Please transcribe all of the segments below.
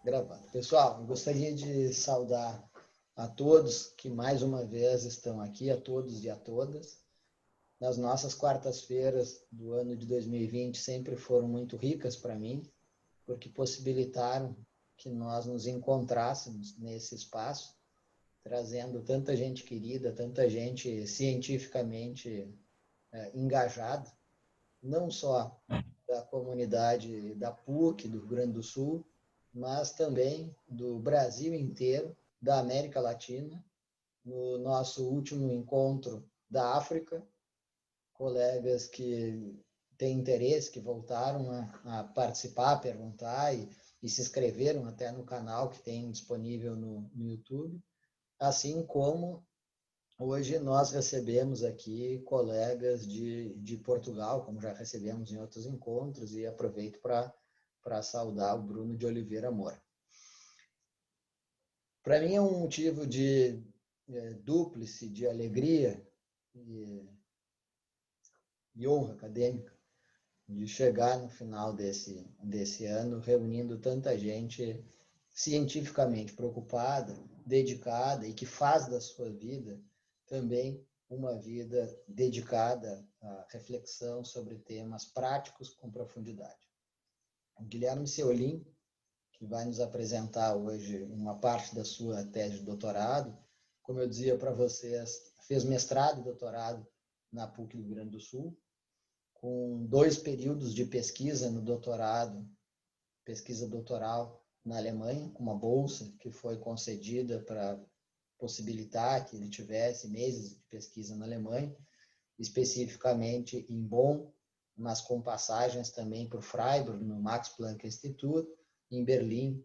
Gravando. Pessoal, eu gostaria de saudar a todos que mais uma vez estão aqui, a todos e a todas. Nas nossas quartas-feiras do ano de 2020 sempre foram muito ricas para mim, porque possibilitaram que nós nos encontrássemos nesse espaço, trazendo tanta gente querida, tanta gente cientificamente engajada, não só da comunidade da PUC, do Rio Grande do Sul, mas também do Brasil inteiro, da América Latina. No nosso último encontro da África, colegas que têm interesse, que voltaram a participar, a perguntar e se inscreveram até no canal que tem disponível no YouTube, assim como hoje nós recebemos aqui colegas de Portugal, como já recebemos em outros encontros, e aproveito para saudar o Bruno de Oliveira Moura. Para mim é um motivo de dúplice, de alegria e honra acadêmica de chegar no final desse ano reunindo tanta gente cientificamente preocupada, dedicada e que faz da sua vida também uma vida dedicada à reflexão sobre temas práticos com profundidade. O Guilherme Seolim, que vai nos apresentar hoje uma parte da sua tese de doutorado, como eu dizia para vocês, fez mestrado e doutorado na PUC do Rio Grande do Sul, com 2 períodos de pesquisa no doutorado, pesquisa doutoral na Alemanha, com uma bolsa que foi concedida para possibilitar que ele tivesse meses de pesquisa na Alemanha, especificamente em Bonn, mas com passagens também por Freiburg, no Max Planck Institute, em Berlim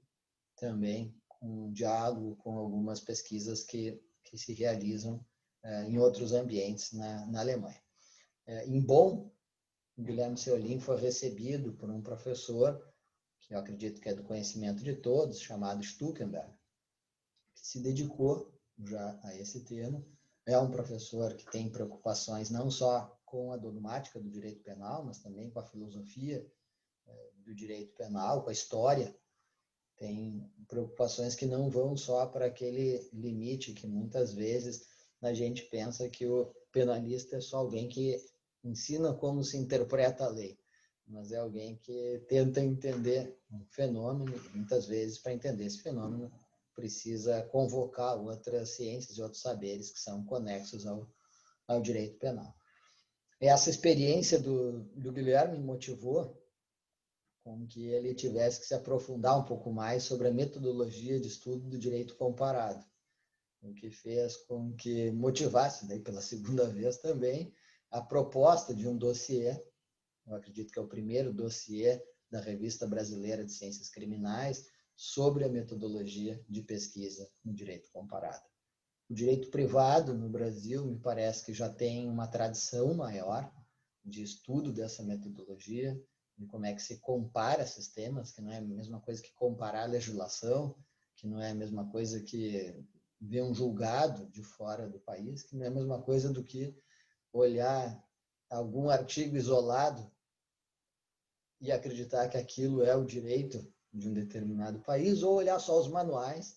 também, com um diálogo com algumas pesquisas que se realizam em outros ambientes na Alemanha. Em Bonn, o Guilherme Seolim foi recebido por um professor, que eu acredito que é do conhecimento de todos, chamado Stuckenberg, que se dedicou já a esse tema. É um professor que tem preocupações não só com a dogmática do direito penal, mas também com a filosofia do direito penal, com a história. Tem preocupações que não vão só para aquele limite que muitas vezes a gente pensa que o penalista é só alguém que ensina como se interpreta a lei, mas é alguém que tenta entender um fenômeno, e muitas vezes, para entender esse fenômeno, precisa convocar outras ciências e outros saberes que são conexos ao direito penal. Essa experiência do Guilherme motivou com que ele tivesse que se aprofundar um pouco mais sobre a metodologia de estudo do direito comparado, o que fez com que motivasse, daí pela segunda vez também, a proposta de um dossiê, eu acredito que é o primeiro dossiê da Revista Brasileira de Ciências Criminais, sobre a metodologia de pesquisa no direito comparado. O direito privado no Brasil me parece que já tem uma tradição maior de estudo dessa metodologia, de como é que se compara sistemas, que não é a mesma coisa que comparar a legislação, que não é a mesma coisa que ver um julgado de fora do país, que não é a mesma coisa do que olhar algum artigo isolado e acreditar que aquilo é o direito de um determinado país, ou olhar só os manuais,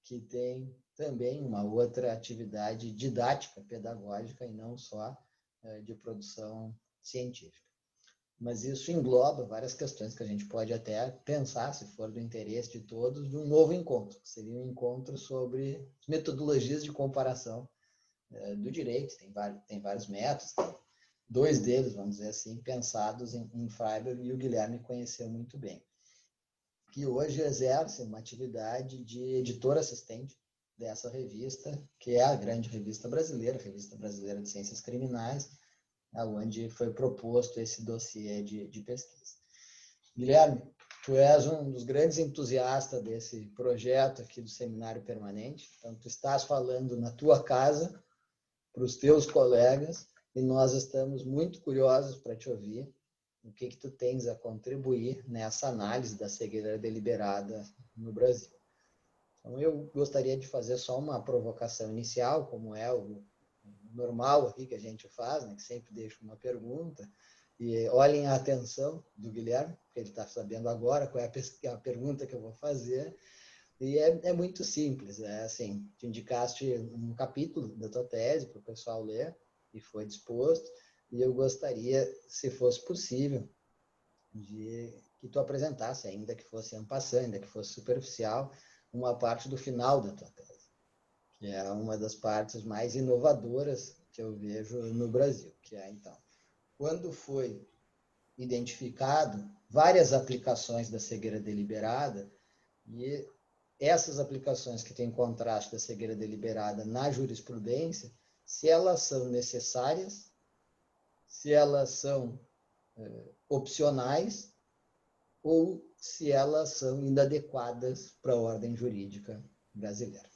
que tem também uma outra atividade didática, pedagógica, e não só de produção científica. Mas isso engloba várias questões que a gente pode até pensar, se for do interesse de todos, de um novo encontro, que seria um encontro sobre metodologias de comparação do direito. Tem vários métodos, tem 2 deles, vamos dizer assim, pensados em Freiburg, e o Guilherme conheceu muito bem, que hoje exerce uma atividade de editor assistente dessa revista, que é a grande revista brasileira, a Revista Brasileira de Ciências Criminais, onde foi proposto esse dossiê de pesquisa. Guilherme, tu és um dos grandes entusiastas desse projeto aqui do Seminário Permanente, então tu estás falando na tua casa, para os teus colegas, e nós estamos muito curiosos para te ouvir o que tu tens a contribuir nessa análise da cegueira deliberada no Brasil. Então, eu gostaria de fazer só uma provocação inicial, como é o normal aqui que a gente faz, né, que sempre deixa uma pergunta, e olhem a atenção do Guilherme, porque ele está sabendo agora qual é a pergunta que eu vou fazer. E é muito simples, assim, te indicaste um capítulo da tua tese para o pessoal ler, e foi disposto, e eu gostaria, se fosse possível, de que tu apresentasse, ainda que fosse en passant, ainda que fosse superficial, uma parte do final da tua tese, que é uma das partes mais inovadoras que eu vejo no Brasil, que é, então, quando foi identificado várias aplicações da cegueira deliberada, e essas aplicações que têm contraste da cegueira deliberada na jurisprudência, se elas são necessárias, se elas são opcionais, ou se elas são inadequadas para a ordem jurídica brasileira.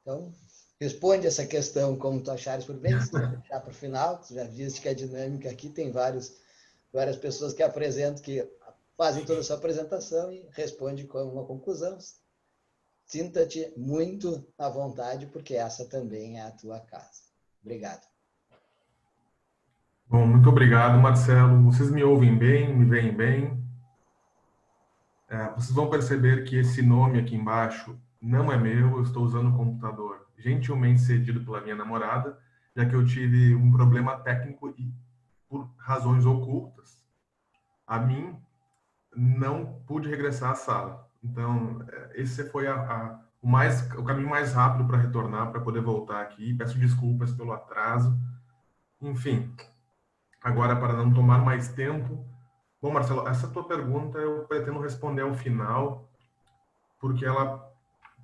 Então, responde essa questão como tu achares por bem, se quiser deixar para o final, tu já viste que a dinâmica aqui tem várias pessoas que apresentam, que fazem toda a sua apresentação e responde com uma conclusão. Sinta-te muito à vontade, porque essa também é a tua casa. Obrigado. Bom, muito obrigado, Marcelo. Vocês me ouvem bem, me veem bem? Vocês vão perceber que esse nome aqui embaixo não é meu, eu estou usando um computador gentilmente cedido pela minha namorada, já que eu tive um problema técnico e, por razões ocultas, a mim não pude regressar à sala. Então, esse foi o caminho mais rápido para retornar, para poder voltar aqui. Peço desculpas pelo atraso. Enfim, agora, para não tomar mais tempo... Bom, Marcelo, essa tua pergunta eu pretendo responder ao final, porque ela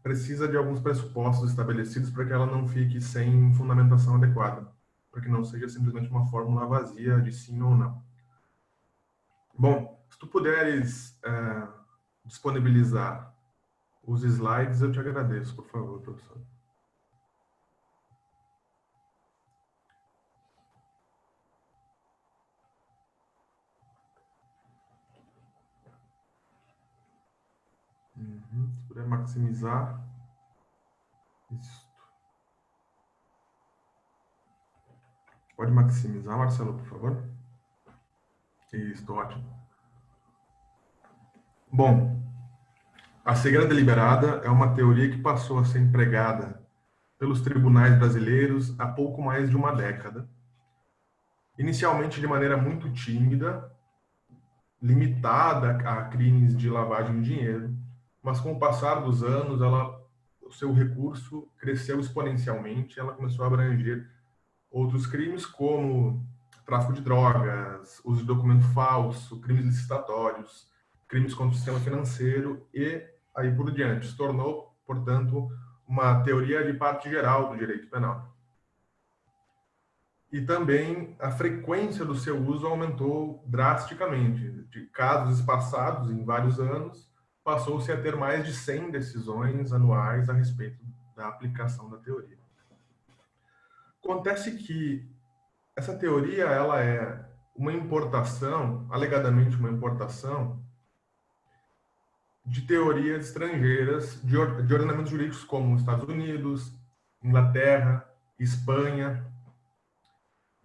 precisa de alguns pressupostos estabelecidos para que ela não fique sem fundamentação adequada, para que não seja simplesmente uma fórmula vazia de sim ou não. Bom, se tu puderes disponibilizar os slides, eu te agradeço, por favor, professor. Se puder maximizar. Isso. Pode maximizar, Marcelo, por favor? Isso, ótimo. Bom, a cegueira deliberada é uma teoria que passou a ser empregada pelos tribunais brasileiros há pouco mais de uma década. Inicialmente de maneira muito tímida, limitada a crimes de lavagem de dinheiro, mas com o passar dos anos, o seu recurso cresceu exponencialmente, ela começou a abranger outros crimes como tráfico de drogas, uso de documento falso, crimes licitatórios, crimes contra o sistema financeiro e aí por diante. Se tornou, portanto, uma teoria de parte geral do direito penal. E também a frequência do seu uso aumentou drasticamente. De casos espaçados em vários anos, passou-se a ter mais de 100 decisões anuais a respeito da aplicação da teoria. Acontece que essa teoria ela é uma importação, alegadamente uma importação, de teorias estrangeiras de ordenamentos jurídicos como Estados Unidos, Inglaterra, Espanha.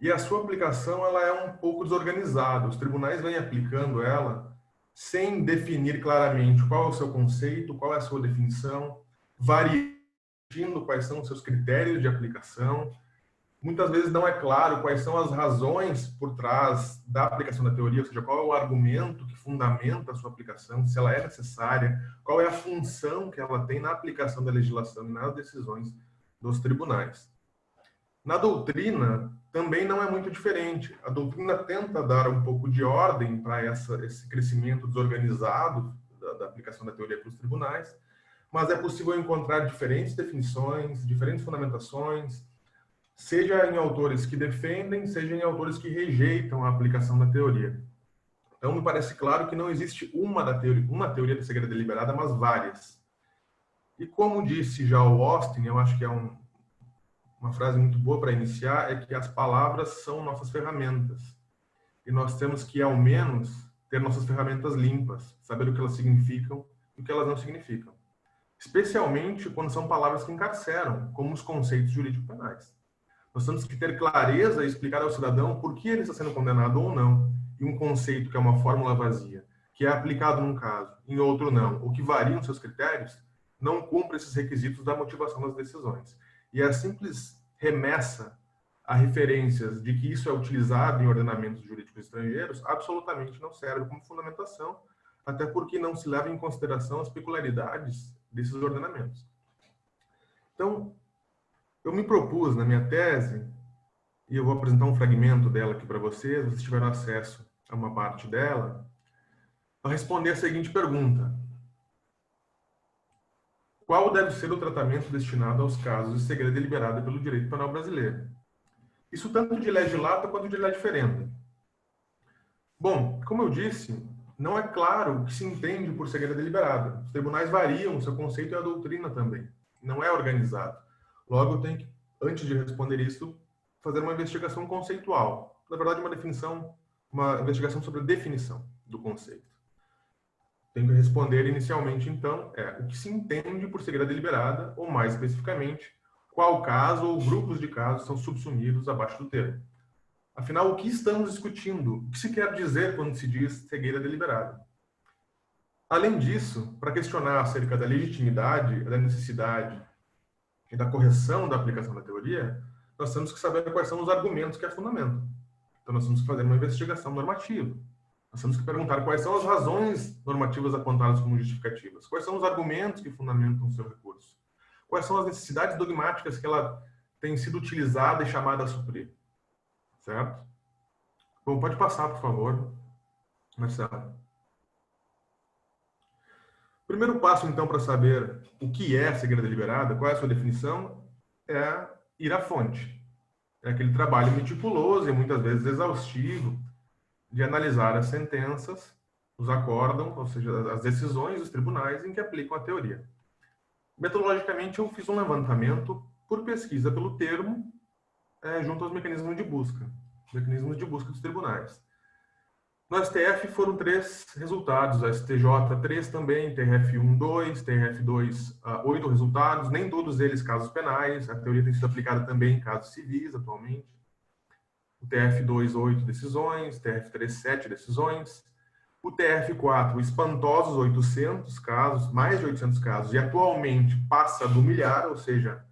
E a sua aplicação ela é um pouco desorganizada. Os tribunais vêm aplicando ela sem definir claramente qual é o seu conceito, qual é a sua definição, variando quais são os seus critérios de aplicação. Muitas vezes não é claro quais são as razões por trás da aplicação da teoria, ou seja, qual é o argumento que fundamenta a sua aplicação, se ela é necessária, qual é a função que ela tem na aplicação da legislação e nas decisões dos tribunais. Na doutrina, também não é muito diferente. A doutrina tenta dar um pouco de ordem para esse crescimento desorganizado da aplicação da teoria para os tribunais, mas é possível encontrar diferentes definições, diferentes fundamentações, seja em autores que defendem, seja em autores que rejeitam a aplicação da teoria. Então, me parece claro que não existe uma teoria da cegueira deliberada, mas várias. E como disse já o Austin, eu acho que é uma frase muito boa para iniciar, é que as palavras são nossas ferramentas. E nós temos que, ao menos, ter nossas ferramentas limpas, saber o que elas significam e o que elas não significam. Especialmente quando são palavras que encarceram, como os conceitos jurídico-penais. Nós temos que ter clareza e explicar ao cidadão por que ele está sendo condenado ou não. E um conceito que é uma fórmula vazia, que é aplicado num caso, em outro não, ou que variam seus critérios, não cumpre esses requisitos da motivação das decisões. E a simples remessa a referências de que isso é utilizado em ordenamentos jurídicos estrangeiros absolutamente não serve como fundamentação, até porque não se leva em consideração as peculiaridades desses ordenamentos. Então, eu me propus na minha tese, e eu vou apresentar um fragmento dela aqui para vocês, vocês tiveram acesso a uma parte dela, para responder a seguinte pergunta: qual deve ser o tratamento destinado aos casos de segredo deliberado pelo direito penal brasileiro? Isso tanto de lege lata quanto de lege ferenda. Bom, como eu disse, não é claro o que se entende por segredo deliberado. Os tribunais variam o seu conceito e a doutrina também. Não é organizado. Logo, eu tenho que, antes de responder isso, fazer uma investigação conceitual. Na verdade, uma investigação sobre a definição do conceito. Tenho que responder inicialmente, então, o que se entende por segredo deliberada, ou mais especificamente, qual caso ou grupos de casos são subsumidos abaixo do termo. Afinal, o que estamos discutindo? O que se quer dizer quando se diz cegueira deliberada? Além disso, para questionar acerca da legitimidade, da necessidade e da correção da aplicação da teoria, nós temos que saber quais são os argumentos que a fundamentam. Então, nós temos que fazer uma investigação normativa. Nós temos que perguntar quais são as razões normativas apontadas como justificativas, quais são os argumentos que fundamentam o seu recurso, quais são as necessidades dogmáticas que ela tem sido utilizada e chamada a suprir. Certo? Bom, pode passar, por favor, Marcelo. O primeiro passo, então, para saber o que é segredo deliberada, qual é a sua definição, é ir à fonte. É aquele trabalho meticuloso e muitas vezes exaustivo de analisar as sentenças, os acórdãos, ou seja, as decisões dos tribunais em que aplicam a teoria. Metodologicamente, eu fiz um levantamento por pesquisa pelo termo junto aos mecanismos de busca dos tribunais. No STF foram 3 resultados, a STJ 3 também, TRF1 2, TRF2 8 resultados, nem todos eles casos penais, a teoria tem sido aplicada também em casos civis atualmente. O TRF2 8 decisões, TRF3 7 decisões, o TRF4 espantosos 800 casos, mais de 800 casos, e atualmente passa do milhar, ou seja,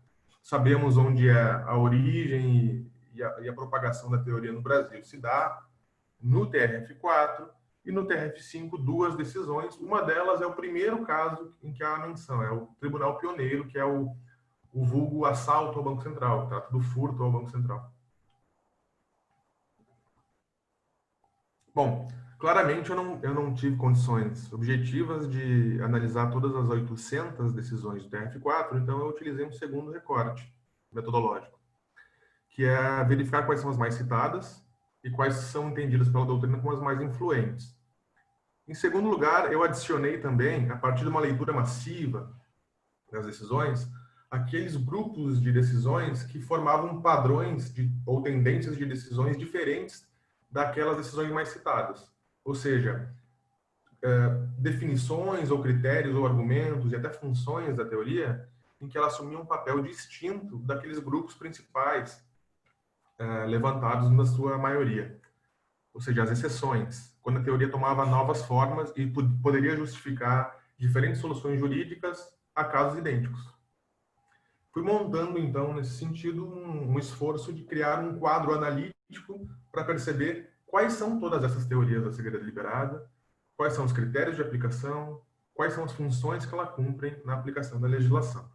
sabemos onde é a origem e a propagação da teoria no Brasil se dá no TRF4 e no TRF5 2 decisões. Uma delas é o primeiro caso em que há a menção, é o Tribunal Pioneiro, que é o vulgo assalto ao Banco Central, que trata do furto ao Banco Central. Bom, claramente eu não tive condições objetivas de analisar todas as 800 decisões do TRF4, então eu utilizei um segundo recorte metodológico, que é verificar quais são as mais citadas e quais são entendidas pela doutrina como as mais influentes. Em segundo lugar, eu adicionei também, a partir de uma leitura massiva das decisões, aqueles grupos de decisões que formavam padrões ou tendências de decisões diferentes daquelas decisões mais citadas. Ou seja, definições ou critérios ou argumentos e até funções da teoria em que ela assumia um papel distinto daqueles grupos principais levantados na sua maioria. Ou seja, as exceções, quando a teoria tomava novas formas e poderia justificar diferentes soluções jurídicas a casos idênticos. Fui montando, então, nesse sentido, um esforço de criar um quadro analítico para perceber quais são todas essas teorias da cegueira deliberada, quais são os critérios de aplicação, quais são as funções que ela cumpre na aplicação da legislação.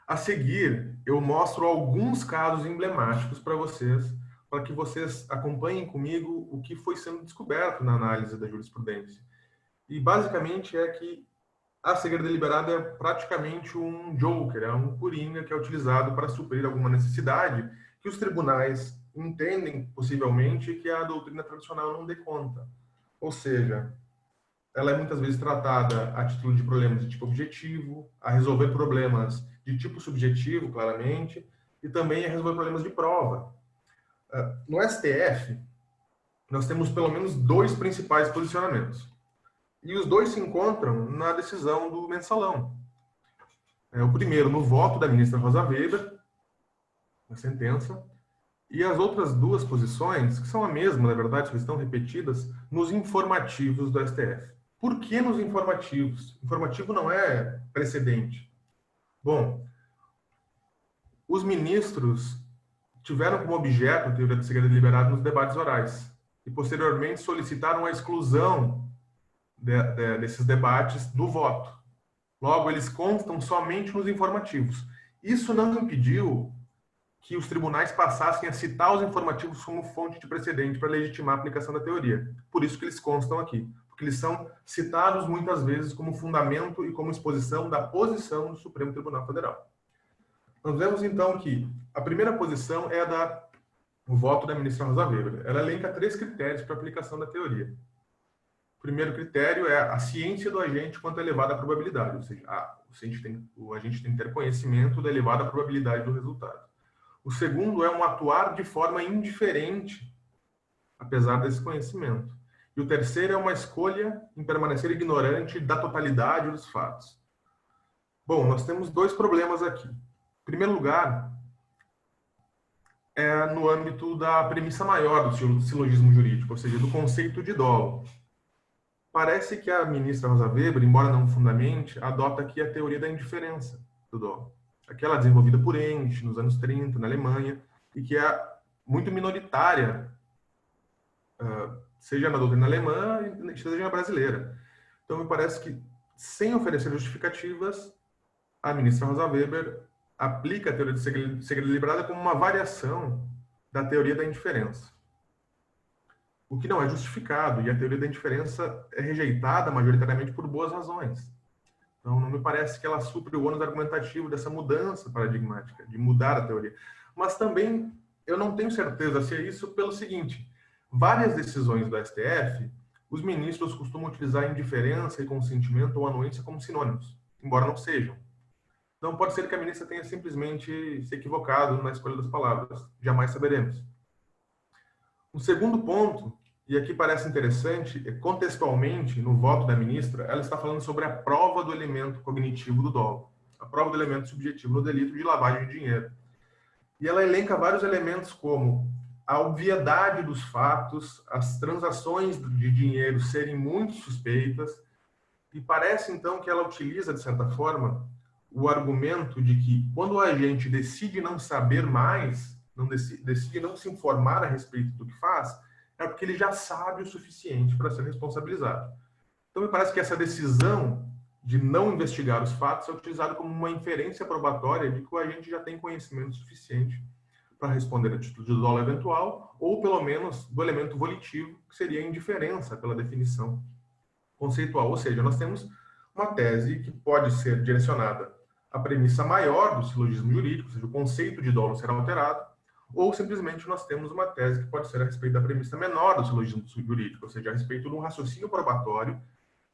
A seguir, eu mostro alguns casos emblemáticos para que vocês acompanhem comigo o que foi sendo descoberto na análise da jurisprudência. E, basicamente, é que a cegueira deliberada é praticamente um joker, é um coringa que é utilizado para suprir alguma necessidade que os tribunais entendem, possivelmente, que a doutrina tradicional não dê conta. Ou seja, ela é muitas vezes tratada a título de problemas de tipo objetivo, a resolver problemas de tipo subjetivo, claramente, e também a resolver problemas de prova. No STF, nós temos pelo menos 2 principais posicionamentos. E os 2 se encontram na decisão do mensalão. O primeiro, no voto da ministra Rosa Weber, na sentença, E as outras duas posições, que são a mesma, na verdade, que estão repetidas, nos informativos do STF. Por que nos informativos? Informativo não é precedente. Bom, os ministros tiveram como objeto a teoria do segredo deliberado nos debates orais e, posteriormente, solicitaram a exclusão desses debates do voto. Logo, eles constam somente nos informativos. Isso não impediu que os tribunais passassem a citar os informativos como fonte de precedente para legitimar a aplicação da teoria. Por isso que eles constam aqui, porque eles são citados muitas vezes como fundamento e como exposição da posição do Supremo Tribunal Federal. Nós vemos, então, que a primeira posição é o voto da ministra Rosa Weber. Ela elenca 3 critérios para a aplicação da teoria. O primeiro critério é a ciência do agente quanto à elevada probabilidade, ou seja, o agente tem que ter conhecimento da elevada probabilidade do resultado. O segundo é um atuar de forma indiferente, apesar desse conhecimento. E o terceiro é uma escolha em permanecer ignorante da totalidade dos fatos. Bom, nós temos 2 problemas aqui. Em primeiro lugar, é no âmbito da premissa maior do silogismo jurídico, ou seja, do conceito de dolo. Parece que a ministra Rosa Weber, embora não fundamente, adota aqui a teoria da indiferença do dolo. Aquela desenvolvida por Engels nos anos 30, na Alemanha, e que é muito minoritária, seja na doutrina alemã, seja na brasileira. Então, me parece que, sem oferecer justificativas, a ministra Rosa Weber aplica a teoria do segredo deliberado como uma variação da teoria da indiferença. O que não é justificado, e a teoria da indiferença é rejeitada majoritariamente por boas razões. Então, não me parece que ela supre o ônus argumentativo dessa mudança paradigmática, de mudar a teoria. Mas também, eu não tenho certeza se é isso pelo seguinte: várias decisões do STF, os ministros costumam utilizar indiferença e consentimento ou anuência como sinônimos, embora não sejam. Então, pode ser que a ministra tenha simplesmente se equivocado na escolha das palavras. Jamais saberemos. Um segundo ponto, e aqui parece interessante, é contextualmente, no voto da ministra, ela está falando sobre a prova do elemento cognitivo do dolo, a prova do elemento subjetivo no delito de lavagem de dinheiro. E ela elenca vários elementos como a obviedade dos fatos, as transações de dinheiro serem muito suspeitas, e parece então que ela utiliza, de certa forma, o argumento de que quando o agente decide não saber mais, decide não se informar a respeito do que faz, é porque ele já sabe o suficiente para ser responsabilizado. Então, me parece que essa decisão de não investigar os fatos é utilizada como uma inferência probatória de que o agente já tem conhecimento suficiente para responder a título de dolo eventual, ou pelo menos do elemento volitivo, que seria a indiferença pela definição conceitual. Ou seja, nós temos uma tese que pode ser direcionada à premissa maior do silogismo jurídico, ou seja, o conceito de dolo será alterado, ou simplesmente nós temos uma tese que pode ser a respeito da premissa menor do silogismo jurídico, ou seja, a respeito de um raciocínio probatório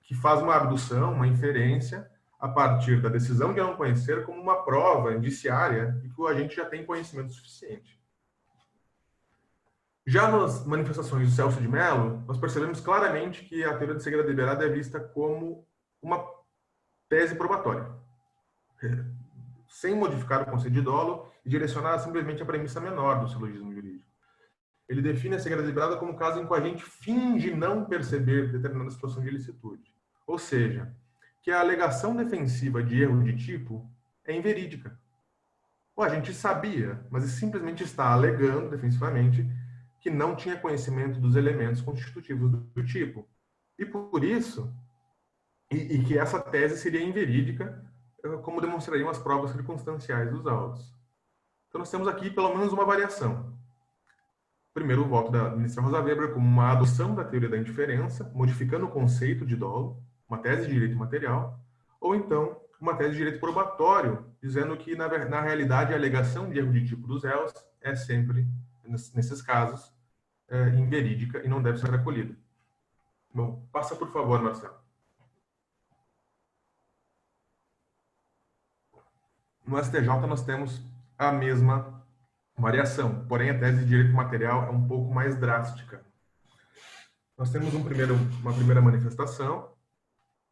que faz uma abdução, uma inferência, a partir da decisão de não conhecer como uma prova indiciária de que o agente já tem conhecimento suficiente. Já nas manifestações do Celso de Mello, nós percebemos claramente que a teoria do segredo deliberado é vista como uma tese probatória, sem modificar o conceito de dolo e direcionada simplesmente à premissa menor do silogismo jurídico. Ele define a segredo deliberado como o caso em que o agente finge não perceber determinada situação de ilicitude. Ou seja, que a alegação defensiva de erro de tipo é inverídica. O agente sabia, mas simplesmente está alegando defensivamente que não tinha conhecimento dos elementos constitutivos do tipo. E por isso, e que essa tese seria inverídica, como demonstrariam as provas circunstanciais dos autos. Então, nós temos aqui pelo menos uma variação. Primeiro, o voto da ministra Rosa Weber como uma adoção da teoria da indiferença, modificando o conceito de dolo, uma tese de direito material, ou então uma tese de direito probatório, dizendo que, na realidade, a alegação de erro de tipo dos réus é sempre, nesses casos, inverídica e não deve ser acolhida. Bom, passa por favor, Marcelo. No STJ nós temos a mesma variação, porém a tese de direito material é um pouco mais drástica. Nós temos uma primeira manifestação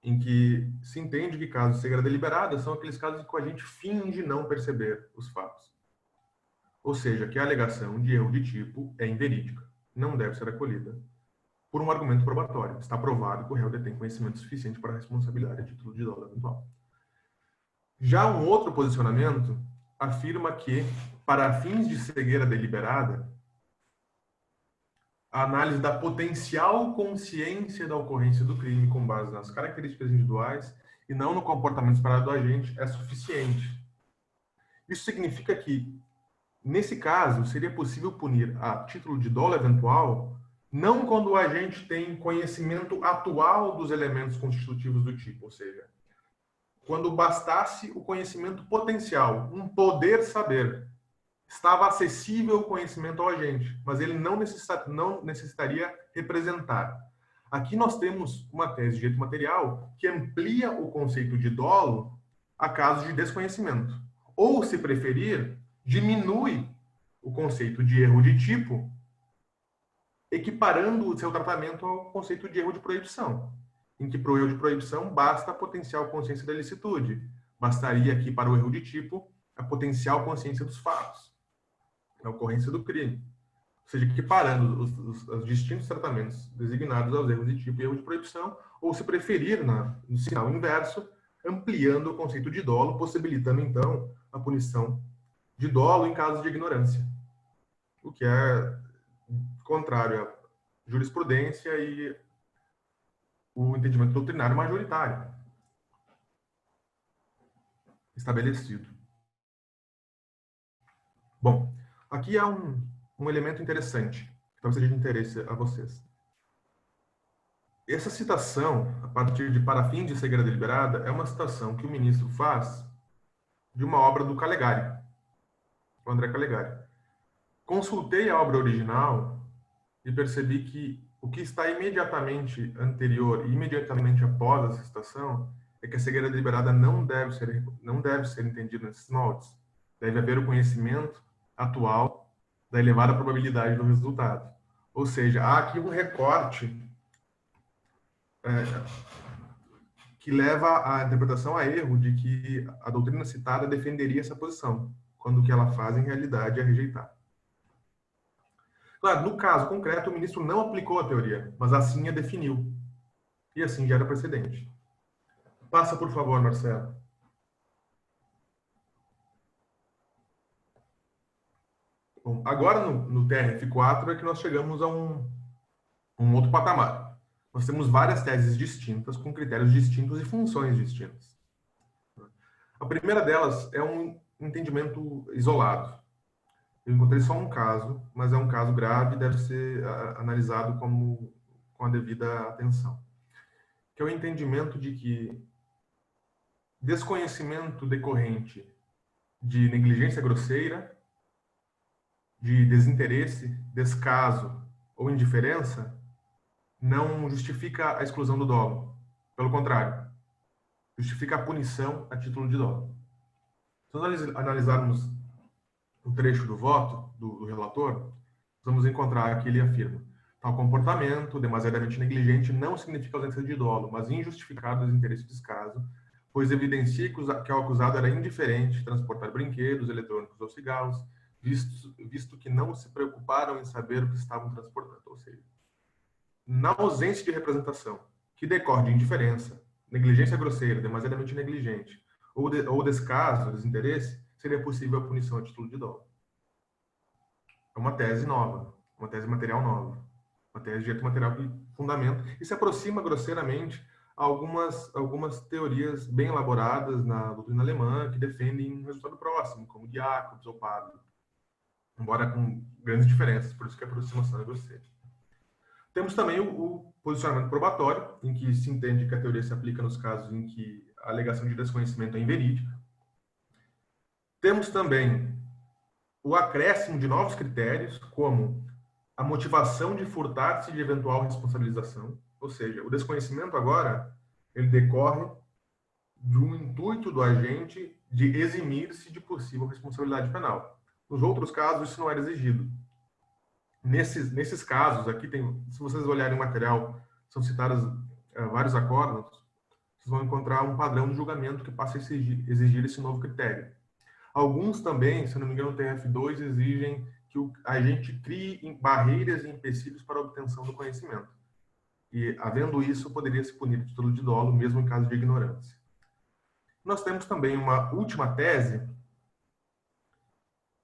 em que se entende que casos de segredo deliberado são aqueles casos em que a gente finge não perceber os fatos. ou seja, que a alegação de erro de tipo é inverídica, não deve ser acolhida por um argumento probatório. Está provado que o réu detém conhecimento suficiente para a responsabilidade a título de dolo eventual. Já um outro posicionamento afirma que, para fins de cegueira deliberada, a análise da potencial consciência da ocorrência do crime com base nas características individuais e não no comportamento esperado do agente é suficiente. Isso significa que, nesse caso, seria possível punir a título de dolo eventual não quando o agente tem conhecimento atual dos elementos constitutivos do tipo, ou seja, quando bastasse o conhecimento potencial, um poder saber. Estava acessível o conhecimento ao agente, mas ele não necessitaria representar. Aqui nós temos uma tese de direito material que amplia o conceito de dolo a casos de desconhecimento. Ou, se preferir, diminui o conceito de erro de tipo, equiparando o seu tratamento ao conceito de erro de proibição, em que para o erro de proibição basta a potencial consciência da ilicitude. Bastaria aqui para o erro de tipo a potencial consciência dos fatos, na ocorrência do crime. Ou seja, equiparando os distintos tratamentos designados aos erros de tipo e erro de proibição, ou, se preferir, no sinal inverso, ampliando o conceito de dolo, possibilitando, então, a punição de dolo em casos de ignorância, o que é contrário à jurisprudência e o entendimento doutrinário majoritário estabelecido. Bom, aqui há um elemento interessante, que talvez seja de interesse a vocês. Essa citação, a partir de para fins de cegueira deliberada, é uma citação que o ministro faz de uma obra do Calegari, o André Calegari. Consultei a obra original e percebi que o que está imediatamente anterior e imediatamente após essa citação é que a cegueira deliberada não deve ser entendida nesses moldes. Deve haver o conhecimento atual da elevada probabilidade do resultado. Ou seja, há aqui um recorte que leva à interpretação a erro de que a doutrina citada defenderia essa posição, quando o que ela faz, em realidade, é rejeitar. Claro, no caso concreto, o ministro não aplicou a teoria, mas assim a definiu. E assim gera precedente. Passa, por favor, Marcelo. Bom, agora, no TRF4, é que nós chegamos a um outro patamar. Nós temos várias teses distintas, com critérios distintos e funções distintas. A primeira delas é um entendimento isolado. Eu encontrei só um caso, mas é um caso grave e deve ser analisado com a devida atenção. Que é o entendimento de que desconhecimento decorrente de negligência grosseira, de desinteresse, descaso ou indiferença não justifica a exclusão do dolo. Pelo contrário, justifica a punição a título de dolo. Se nós analisarmos o trecho do voto do relator, vamos encontrar que ele afirma: tal comportamento demasiadamente negligente não significa ausência de dolo, mas injustificado desinteresse e descaso, pois evidencia que o acusado era indiferente de transportar brinquedos, eletrônicos ou cigarros, visto que não se preocuparam em saber o que estavam transportando. Ou seja, na ausência de representação, que decorre de indiferença, negligência grosseira, demasiadamente negligente, ou descaso, desinteresse, seria possível a punição a título de dolo. É uma tese nova, uma tese material nova, uma tese de direito material que fundamenta e se aproxima grosseiramente a algumas teorias bem elaboradas na doutrina alemã que defendem um resultado próximo, como Jacobs ou Pablo, embora com grandes diferenças, por isso que a aproximação é grosseira. Temos também o posicionamento probatório, em que se entende que a teoria se aplica nos casos em que a alegação de desconhecimento é inverídica. Temos também o acréscimo de novos critérios, como a motivação de furtar-se de eventual responsabilização, ou seja, o desconhecimento agora ele decorre de um intuito do agente de eximir-se de possível responsabilidade penal. Nos outros casos, isso não era exigido. Nesses casos, aqui tem, se vocês olharem o material, são citados vários acórdãos, vocês vão encontrar um padrão de julgamento que passa a exigir esse novo critério. Alguns também, se não me engano, o TRF2 exigem que o agente crie barreiras e empecilhos para a obtenção do conhecimento. E, havendo isso, poderia se punir de título de dolo, mesmo em caso de ignorância. Nós temos também uma última tese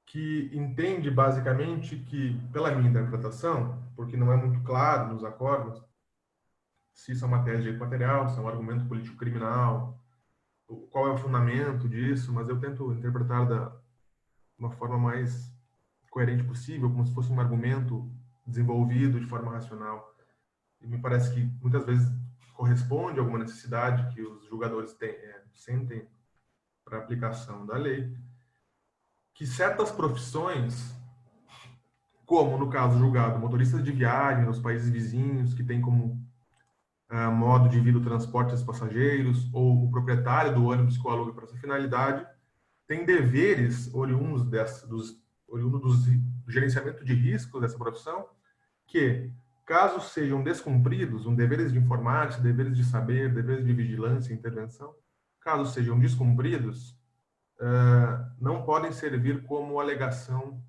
que entende basicamente que, pela minha interpretação, porque não é muito claro nos acordos, se isso é uma tese de direito material, se é um argumento político-criminal, qual é o fundamento disso, mas eu tento interpretar da uma forma mais coerente possível, como se fosse um argumento desenvolvido de forma racional. E me parece que muitas vezes corresponde a alguma necessidade que os julgadores sentem para a aplicação da lei, que certas profissões, como no caso julgado, motoristas de viagem nos países vizinhos, que tem como modo de vida o transporte dos passageiros, ou o proprietário do ônibus que o aluga para essa finalidade, tem deveres oriundos do gerenciamento de riscos dessa profissão, que, caso sejam descumpridos, deveres de informática, deveres de saber, deveres de vigilância e intervenção, caso sejam descumpridos, não podem servir como alegação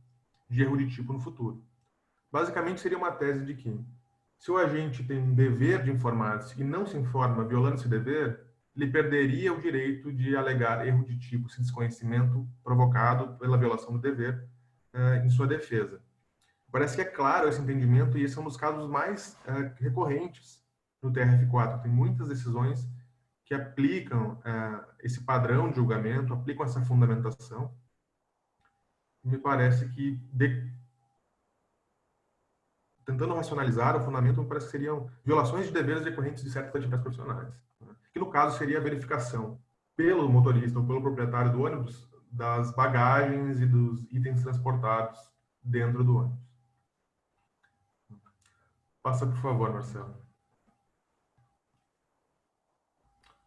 de erro de tipo no futuro. Basicamente, seria uma tese de que, se o agente tem um dever de informar-se e não se informa violando esse dever, ele perderia o direito de alegar erro de tipo, esse desconhecimento provocado pela violação do dever em sua defesa. Parece que é claro esse entendimento e esse é um dos casos mais recorrentes no TRF4. Tem muitas decisões que aplicam esse padrão de julgamento, aplicam essa fundamentação. Me parece que, tentando racionalizar o fundamento, me parece que seriam violações de deveres decorrentes de certas atividades profissionais, né? Que no caso seria a verificação pelo motorista ou pelo proprietário do ônibus das bagagens e dos itens transportados dentro do ônibus. Passa, por favor, Marcelo.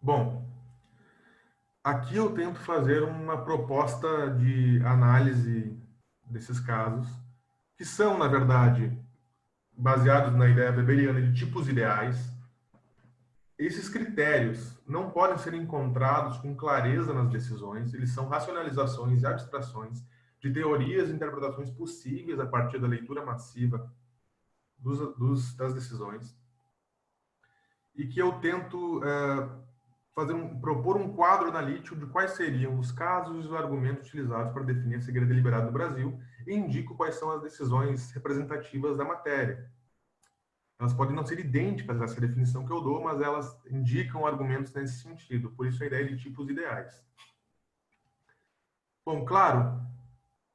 Bom, aqui eu tento fazer uma proposta de análise desses casos, que são, na verdade, baseados na ideia weberiana de tipos ideais. Esses critérios não podem ser encontrados com clareza nas decisões, eles são racionalizações e abstrações de teorias e interpretações possíveis a partir da leitura massiva das decisões, e que eu tento propor um quadro analítico de quais seriam os casos e os argumentos utilizados para definir a cegueira deliberada no Brasil e indico quais são as decisões representativas da matéria. Elas podem não ser idênticas a essa definição que eu dou, mas elas indicam argumentos nesse sentido. Por isso a ideia de tipos ideais. Bom, claro,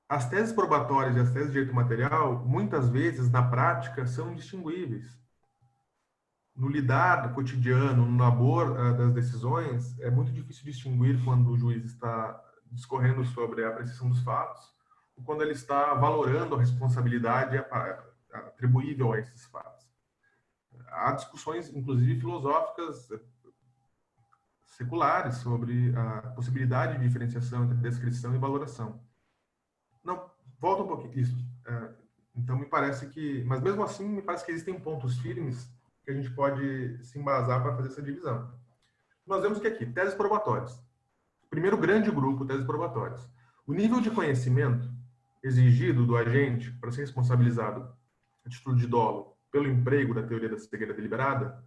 as teses probatórias e as teses de direito material, muitas vezes, na prática, são indistinguíveis. No lidar cotidiano, no labor das decisões, é muito difícil distinguir quando o juiz está discorrendo sobre a apreciação dos fatos ou quando ele está valorando a responsabilidade atribuível a esses fatos. Há discussões, inclusive filosóficas, seculares, sobre a possibilidade de diferenciação entre descrição e valoração. Não, volta um pouquinho isso. Então, me parece que... Mas, mesmo assim, me parece que existem pontos firmes que a gente pode se embasar para fazer essa divisão. Nós vemos que aqui, teses probatórias. Primeiro grande grupo, teses probatórias. O nível de conhecimento exigido do agente para ser responsabilizado a título de dolo pelo emprego da teoria da cegueira deliberada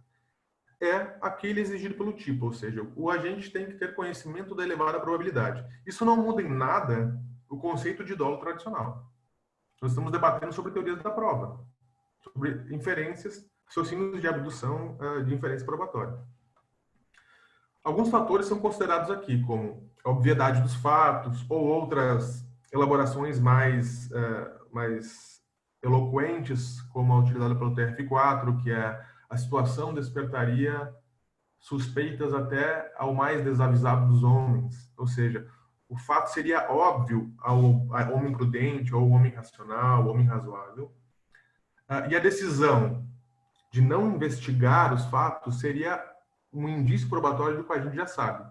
é aquele exigido pelo tipo, ou seja, o agente tem que ter conhecimento da elevada probabilidade. Isso não muda em nada o conceito de dolo tradicional. Nós estamos debatendo sobre teorias da prova, sobre inferências, raciocínios de abdução de inferência probatória. Alguns fatores são considerados aqui, como a obviedade dos fatos ou outras elaborações mais eloquentes, como a utilizada pelo TRF4, que é a situação despertaria suspeitas até ao mais desavisado dos homens. Ou seja, o fato seria óbvio ao homem prudente, ao homem racional, ao homem razoável. E a decisão de não investigar os fatos seria um indício probatório do que a gente já sabe.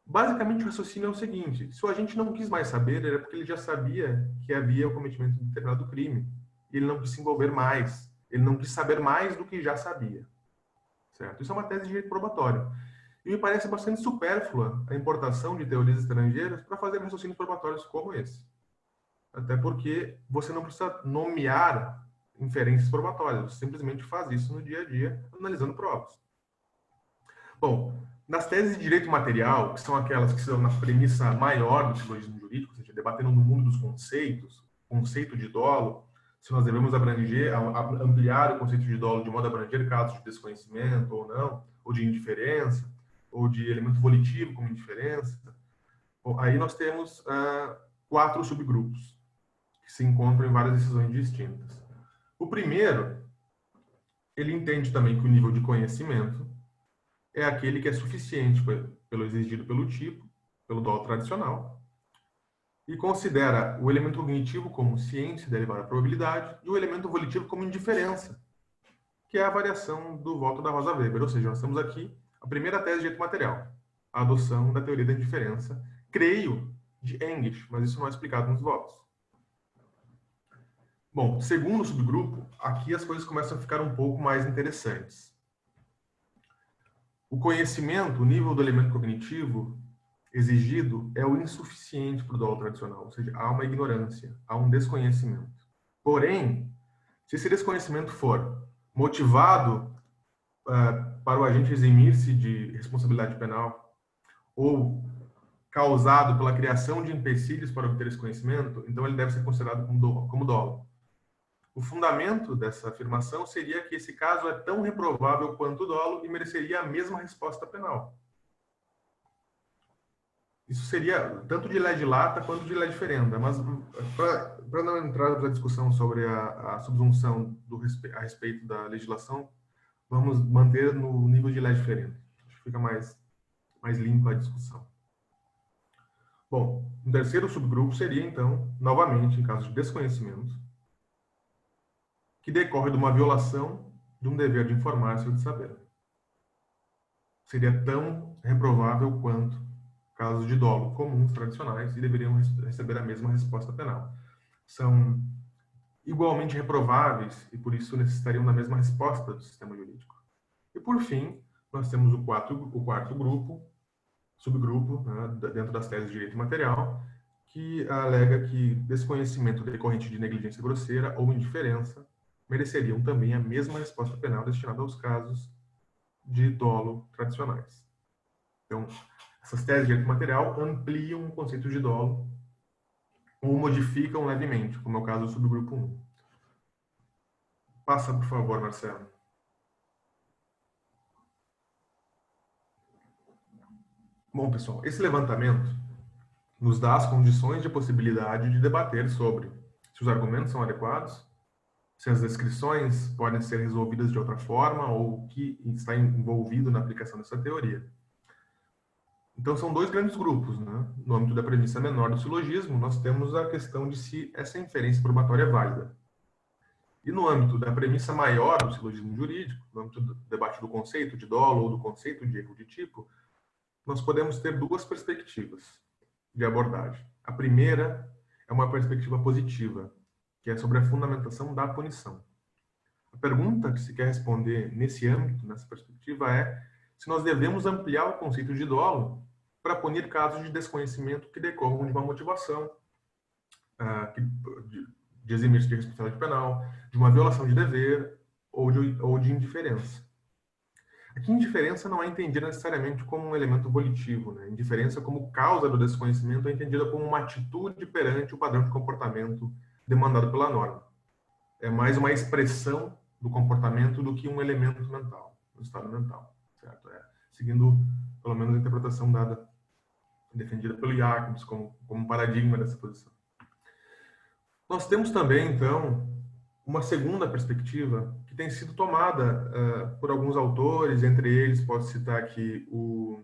Basicamente, o raciocínio é o seguinte: se o agente não quis mais saber, era porque ele já sabia que havia o cometimento de determinado crime. Ele não quis se envolver mais. Ele não quis saber mais do que já sabia. Certo? Isso é uma tese de direito probatório. E me parece bastante supérflua a importação de teorias estrangeiras para fazer raciocínios probatórios como esse. Até porque você não precisa nomear inferências probatórias, você simplesmente faz isso no dia a dia, analisando provas. Bom, nas teses de direito material, que são aquelas que são na premissa maior do silogismo jurídico, ou seja, debatendo no mundo dos conceitos, conceito de dolo, se nós devemos ampliar o conceito de dolo de modo a abranger casos de desconhecimento ou não, ou de indiferença, ou de elemento volitivo como indiferença. Bom, aí nós temos 4 subgrupos que se encontram em várias decisões distintas. O primeiro, ele entende também que o nível de conhecimento é aquele que é suficiente pelo exigido pelo tipo, pelo dolo tradicional, e considera o elemento cognitivo como ciência derivada da probabilidade e o elemento volitivo como indiferença, que é a variação do voto da Rosa Weber. Ou seja, nós temos aqui a primeira tese de direito material, a adoção da teoria da indiferença, creio, de English, mas isso não é explicado nos votos. Bom, segundo o subgrupo, aqui as coisas começam a ficar um pouco mais interessantes. O conhecimento, o nível do elemento cognitivo exigido é o insuficiente para o dolo tradicional, ou seja, há uma ignorância, há um desconhecimento. Porém, se esse desconhecimento for motivado para o agente eximir-se de responsabilidade penal ou causado pela criação de empecilhos para obter esse conhecimento, então ele deve ser considerado como dolo. O fundamento dessa afirmação seria que esse caso é tão reprovável quanto o dolo e mereceria a mesma resposta penal. Isso seria tanto de lege lata quanto de lege ferenda, mas para não entrar na discussão sobre a subsunção a respeito da legislação, vamos manter no nível de lege ferenda. Acho que fica mais limpa a discussão. Bom, um terceiro subgrupo seria, então, novamente, em caso de desconhecimento, que decorre de uma violação de um dever de informar-se ou de saber. Seria tão reprovável quanto casos de dolo comuns, tradicionais, e deveriam receber a mesma resposta penal. São igualmente reprováveis e, por isso, necessitariam da mesma resposta do sistema jurídico. E, por fim, nós temos o quarto grupo, subgrupo, né, dentro das teses de direito material, que alega que desconhecimento decorrente de negligência grosseira ou indiferença mereceriam também a mesma resposta penal destinada aos casos de dolo tradicionais. Então, essas teses de direito material ampliam o conceito de dolo ou modificam levemente, como é o caso do subgrupo 1. Passa, por favor, Marcelo. Bom, pessoal, esse levantamento nos dá as condições de possibilidade de debater sobre se os argumentos são adequados, se as descrições podem ser resolvidas de outra forma ou o que está envolvido na aplicação dessa teoria. Então, são 2 grandes grupos, né? No âmbito da premissa menor do silogismo, nós temos a questão de se essa inferência probatória é válida. E no âmbito da premissa maior do silogismo jurídico, no âmbito do debate do conceito de dolo ou do conceito de erro de tipo, nós podemos ter 2 perspectivas de abordagem. A primeira é uma perspectiva positiva, que é sobre a fundamentação da punição. A pergunta que se quer responder nesse âmbito, nessa perspectiva, é se nós devemos ampliar o conceito de dolo para punir casos de desconhecimento que decorram de uma motivação, de eximir-se de responsabilidade penal, de uma violação de dever ou de indiferença. Aqui, indiferença não é entendida necessariamente como um elemento volitivo, né? Indiferença como causa do desconhecimento é entendida como uma atitude perante o padrão de comportamento demandado pela norma. É mais uma expressão do comportamento do que um elemento mental, um estado mental, certo? Seguindo, pelo menos, a interpretação defendida pelo Jacobs como paradigma dessa posição. Nós temos também, então, uma segunda perspectiva que tem sido tomada por alguns autores, entre eles posso citar aqui o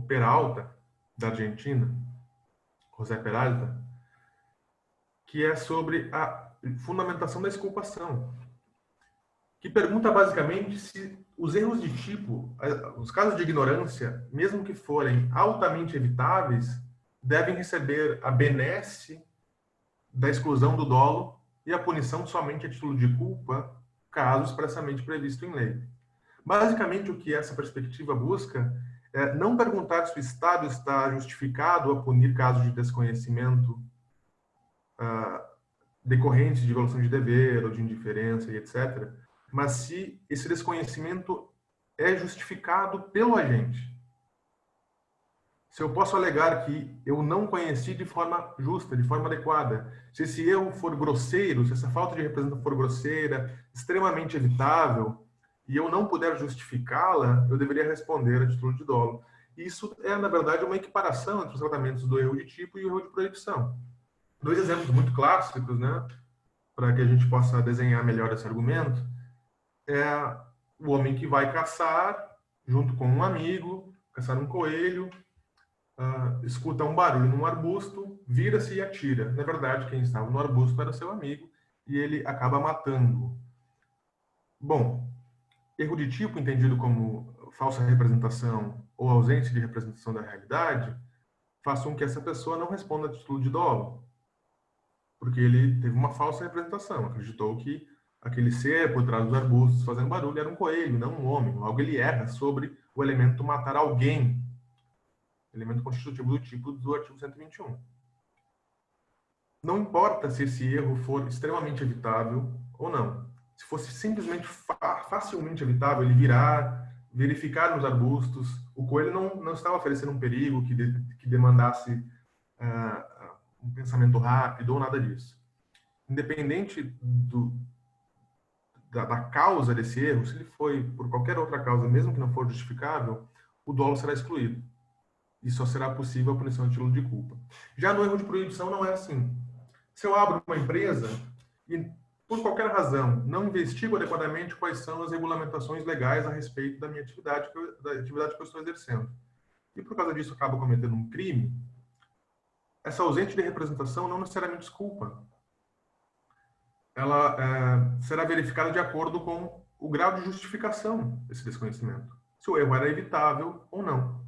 Peralta, da Argentina, José Peralta, que é sobre a fundamentação da exculpação, que pergunta basicamente se os erros de tipo, os casos de ignorância, mesmo que forem altamente evitáveis, devem receber a benesse da exclusão do dolo e a punição somente a título de culpa, caso expressamente previsto em lei. Basicamente, o que essa perspectiva busca é não perguntar se o Estado está justificado a punir casos de desconhecimento decorrentes de violação de dever ou de indiferença e etc., mas se esse desconhecimento é justificado pelo agente. Se eu posso alegar que eu não conheci de forma justa, de forma adequada, se esse erro for grosseiro, se essa falta de representação for grosseira, extremamente evitável, e eu não puder justificá-la, eu deveria responder a título de dolo. Isso é, na verdade, uma equiparação entre os tratamentos do erro de tipo e o erro de proibição. Dois exemplos muito clássicos, né, para que a gente possa desenhar melhor esse argumento, é o homem que vai caçar, junto com um amigo, caçar um coelho, escuta um barulho num arbusto, vira-se e atira. Na verdade, quem estava no arbusto era seu amigo e ele acaba matando-o. Bom, erro de tipo, entendido como falsa representação ou ausência de representação da realidade, faz com que essa pessoa não responda a título de dolo, porque ele teve uma falsa representação, acreditou que aquele ser por trás dos arbustos fazendo barulho era um coelho, não um homem. Logo, ele erra sobre o elemento matar alguém, elemento constitutivo do tipo do artigo 121. Não importa se esse erro for extremamente evitável ou não. Se fosse simplesmente facilmente evitável, ele virar, verificar nos arbustos, o coelho não estava oferecendo um perigo que demandasse um pensamento rápido ou nada disso. Independente da causa desse erro, se ele foi por qualquer outra causa, mesmo que não for justificável, o dolo será excluído. E só será possível a punição a título de culpa. Já no erro de proibição não é assim. Se eu abro uma empresa e, por qualquer razão, não investigo adequadamente quais são as regulamentações legais a respeito da minha atividade, da atividade que eu estou exercendo, e por causa disso acabo cometendo um crime, essa ausência de representação não necessariamente desculpa. Ela será verificada de acordo com o grau de justificação desse desconhecimento. Se o erro era evitável ou não.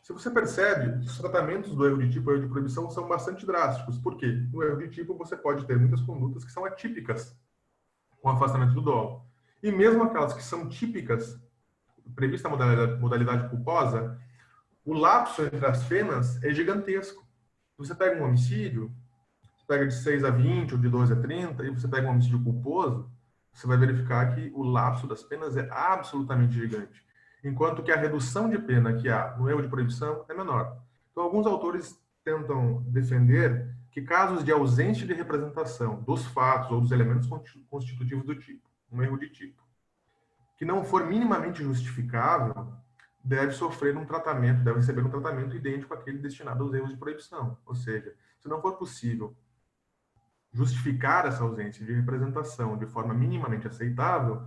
Se você percebe, os tratamentos do erro de tipo e erro de proibição são bastante drásticos. Por quê? No erro de tipo, você pode ter muitas condutas que são atípicas com afastamento do dolo. E mesmo aquelas que são típicas, prevista a modalidade culposa, o lapso entre as penas é gigantesco. Você pega um homicídio, você pega de 6 a 20 ou de 12 a 30, e você pega um homicídio culposo, você vai verificar que o lapso das penas é absolutamente gigante. Enquanto que a redução de pena que há no erro de proibição é menor. Então, alguns autores tentam defender que casos de ausência de representação dos fatos ou dos elementos constitutivos do tipo, um erro de tipo, que não for minimamente justificável, deve sofrer um tratamento, deve receber um tratamento idêntico àquele destinado aos erros de proibição. Ou seja, se não for possível justificar essa ausência de representação de forma minimamente aceitável,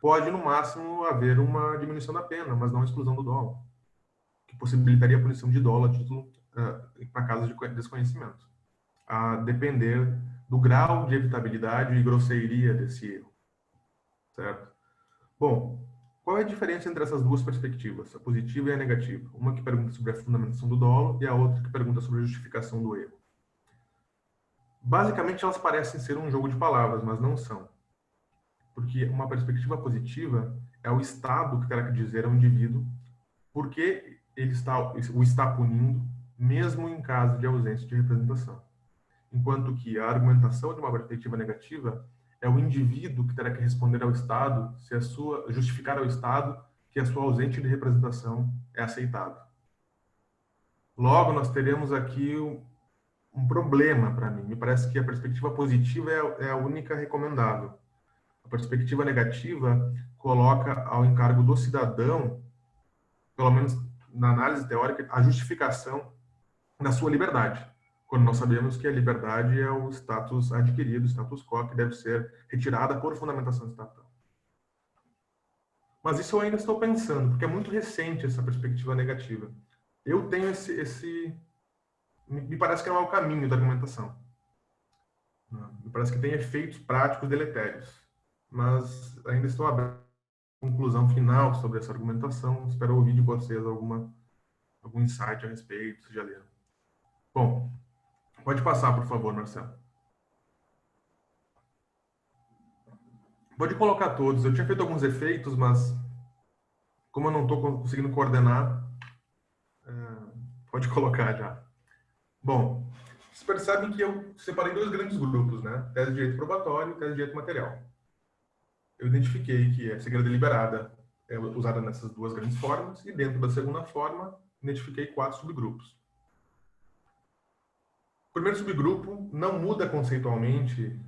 pode, no máximo, haver uma diminuição da pena, mas não a exclusão do dolo, que possibilitaria a punição de dolo a título para casos de desconhecimento, a depender do grau de evitabilidade e grosseiria desse erro, certo? Bom, qual é a diferença entre essas duas perspectivas, a positiva e a negativa? Uma que pergunta sobre a fundamentação do dolo e a outra que pergunta sobre a justificação do erro. Basicamente, elas parecem ser um jogo de palavras, mas não são. Porque uma perspectiva positiva é o Estado que terá que dizer ao indivíduo por que ele o está punindo, mesmo em caso de ausência de representação. Enquanto que a argumentação de uma perspectiva negativa é o indivíduo que terá que responder ao Estado, justificar ao Estado que a sua ausência de representação é aceitável. Logo, nós teremos aqui um problema para mim. Me parece que a perspectiva positiva é a única recomendável. A perspectiva negativa coloca ao encargo do cidadão, pelo menos na análise teórica, a justificação da sua liberdade, quando nós sabemos que a liberdade é o status adquirido, o status quo, que deve ser retirada por fundamentação estatal. Mas isso eu ainda estou pensando, porque é muito recente essa perspectiva negativa. Eu tenho me parece que não é o caminho da argumentação. Me parece que tem efeitos práticos deletérios. Mas ainda estou aberto à conclusão final sobre essa argumentação. Espero ouvir de vocês algum insight a respeito, se já leram. Bom, pode passar, por favor, Marcelo. Pode colocar todos. Eu tinha feito alguns efeitos, mas como eu não estou conseguindo coordenar, pode colocar já. Bom, vocês percebem que eu separei dois grandes grupos, né? Tese de direito probatório e tese de direito material. Eu identifiquei que a segredo deliberada é usada nessas duas grandes formas e dentro da segunda forma identifiquei 4 subgrupos. O primeiro subgrupo não muda conceitualmente,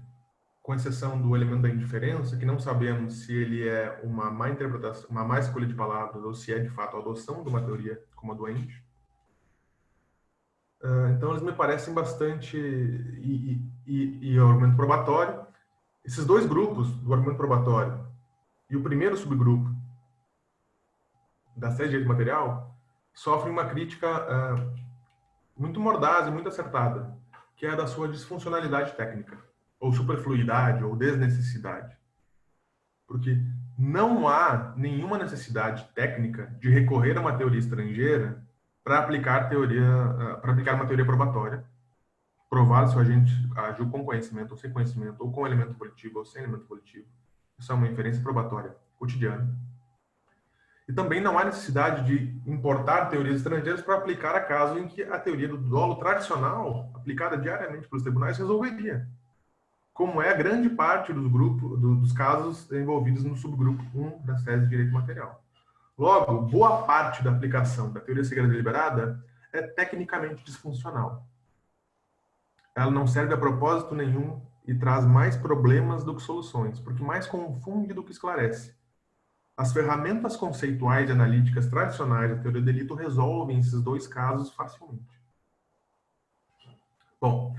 com exceção do elemento da indiferença, que não sabemos se ele é uma má interpretação, uma má escolha de palavras ou se é de fato a adoção de uma teoria como a doente. Então eles me parecem bastante e o argumento probatório. Esses dois grupos do argumento probatório e o primeiro subgrupo da tese de direito material sofrem uma crítica muito mordaz e muito acertada, que é a da sua disfuncionalidade técnica, ou superfluidade, ou desnecessidade. Porque não há nenhuma necessidade técnica de recorrer a uma teoria estrangeira para aplicar uma teoria probatória, provar se o agente agiu com conhecimento ou sem conhecimento, ou com elemento volitivo ou sem elemento volitivo. Isso é uma inferência probatória cotidiana. E também não há necessidade de importar teorias estrangeiras para aplicar a caso em que a teoria do dolo tradicional, aplicada diariamente pelos tribunais, resolveria, como é a grande parte dos casos envolvidos no subgrupo 1 das teses de direito material. Logo, boa parte da aplicação da teoria segredo deliberada é tecnicamente disfuncional. Ela não serve a propósito nenhum e traz mais problemas do que soluções, porque mais confunde do que esclarece. As ferramentas conceituais e analíticas tradicionais da teoria do delito resolvem esses dois casos facilmente. Bom,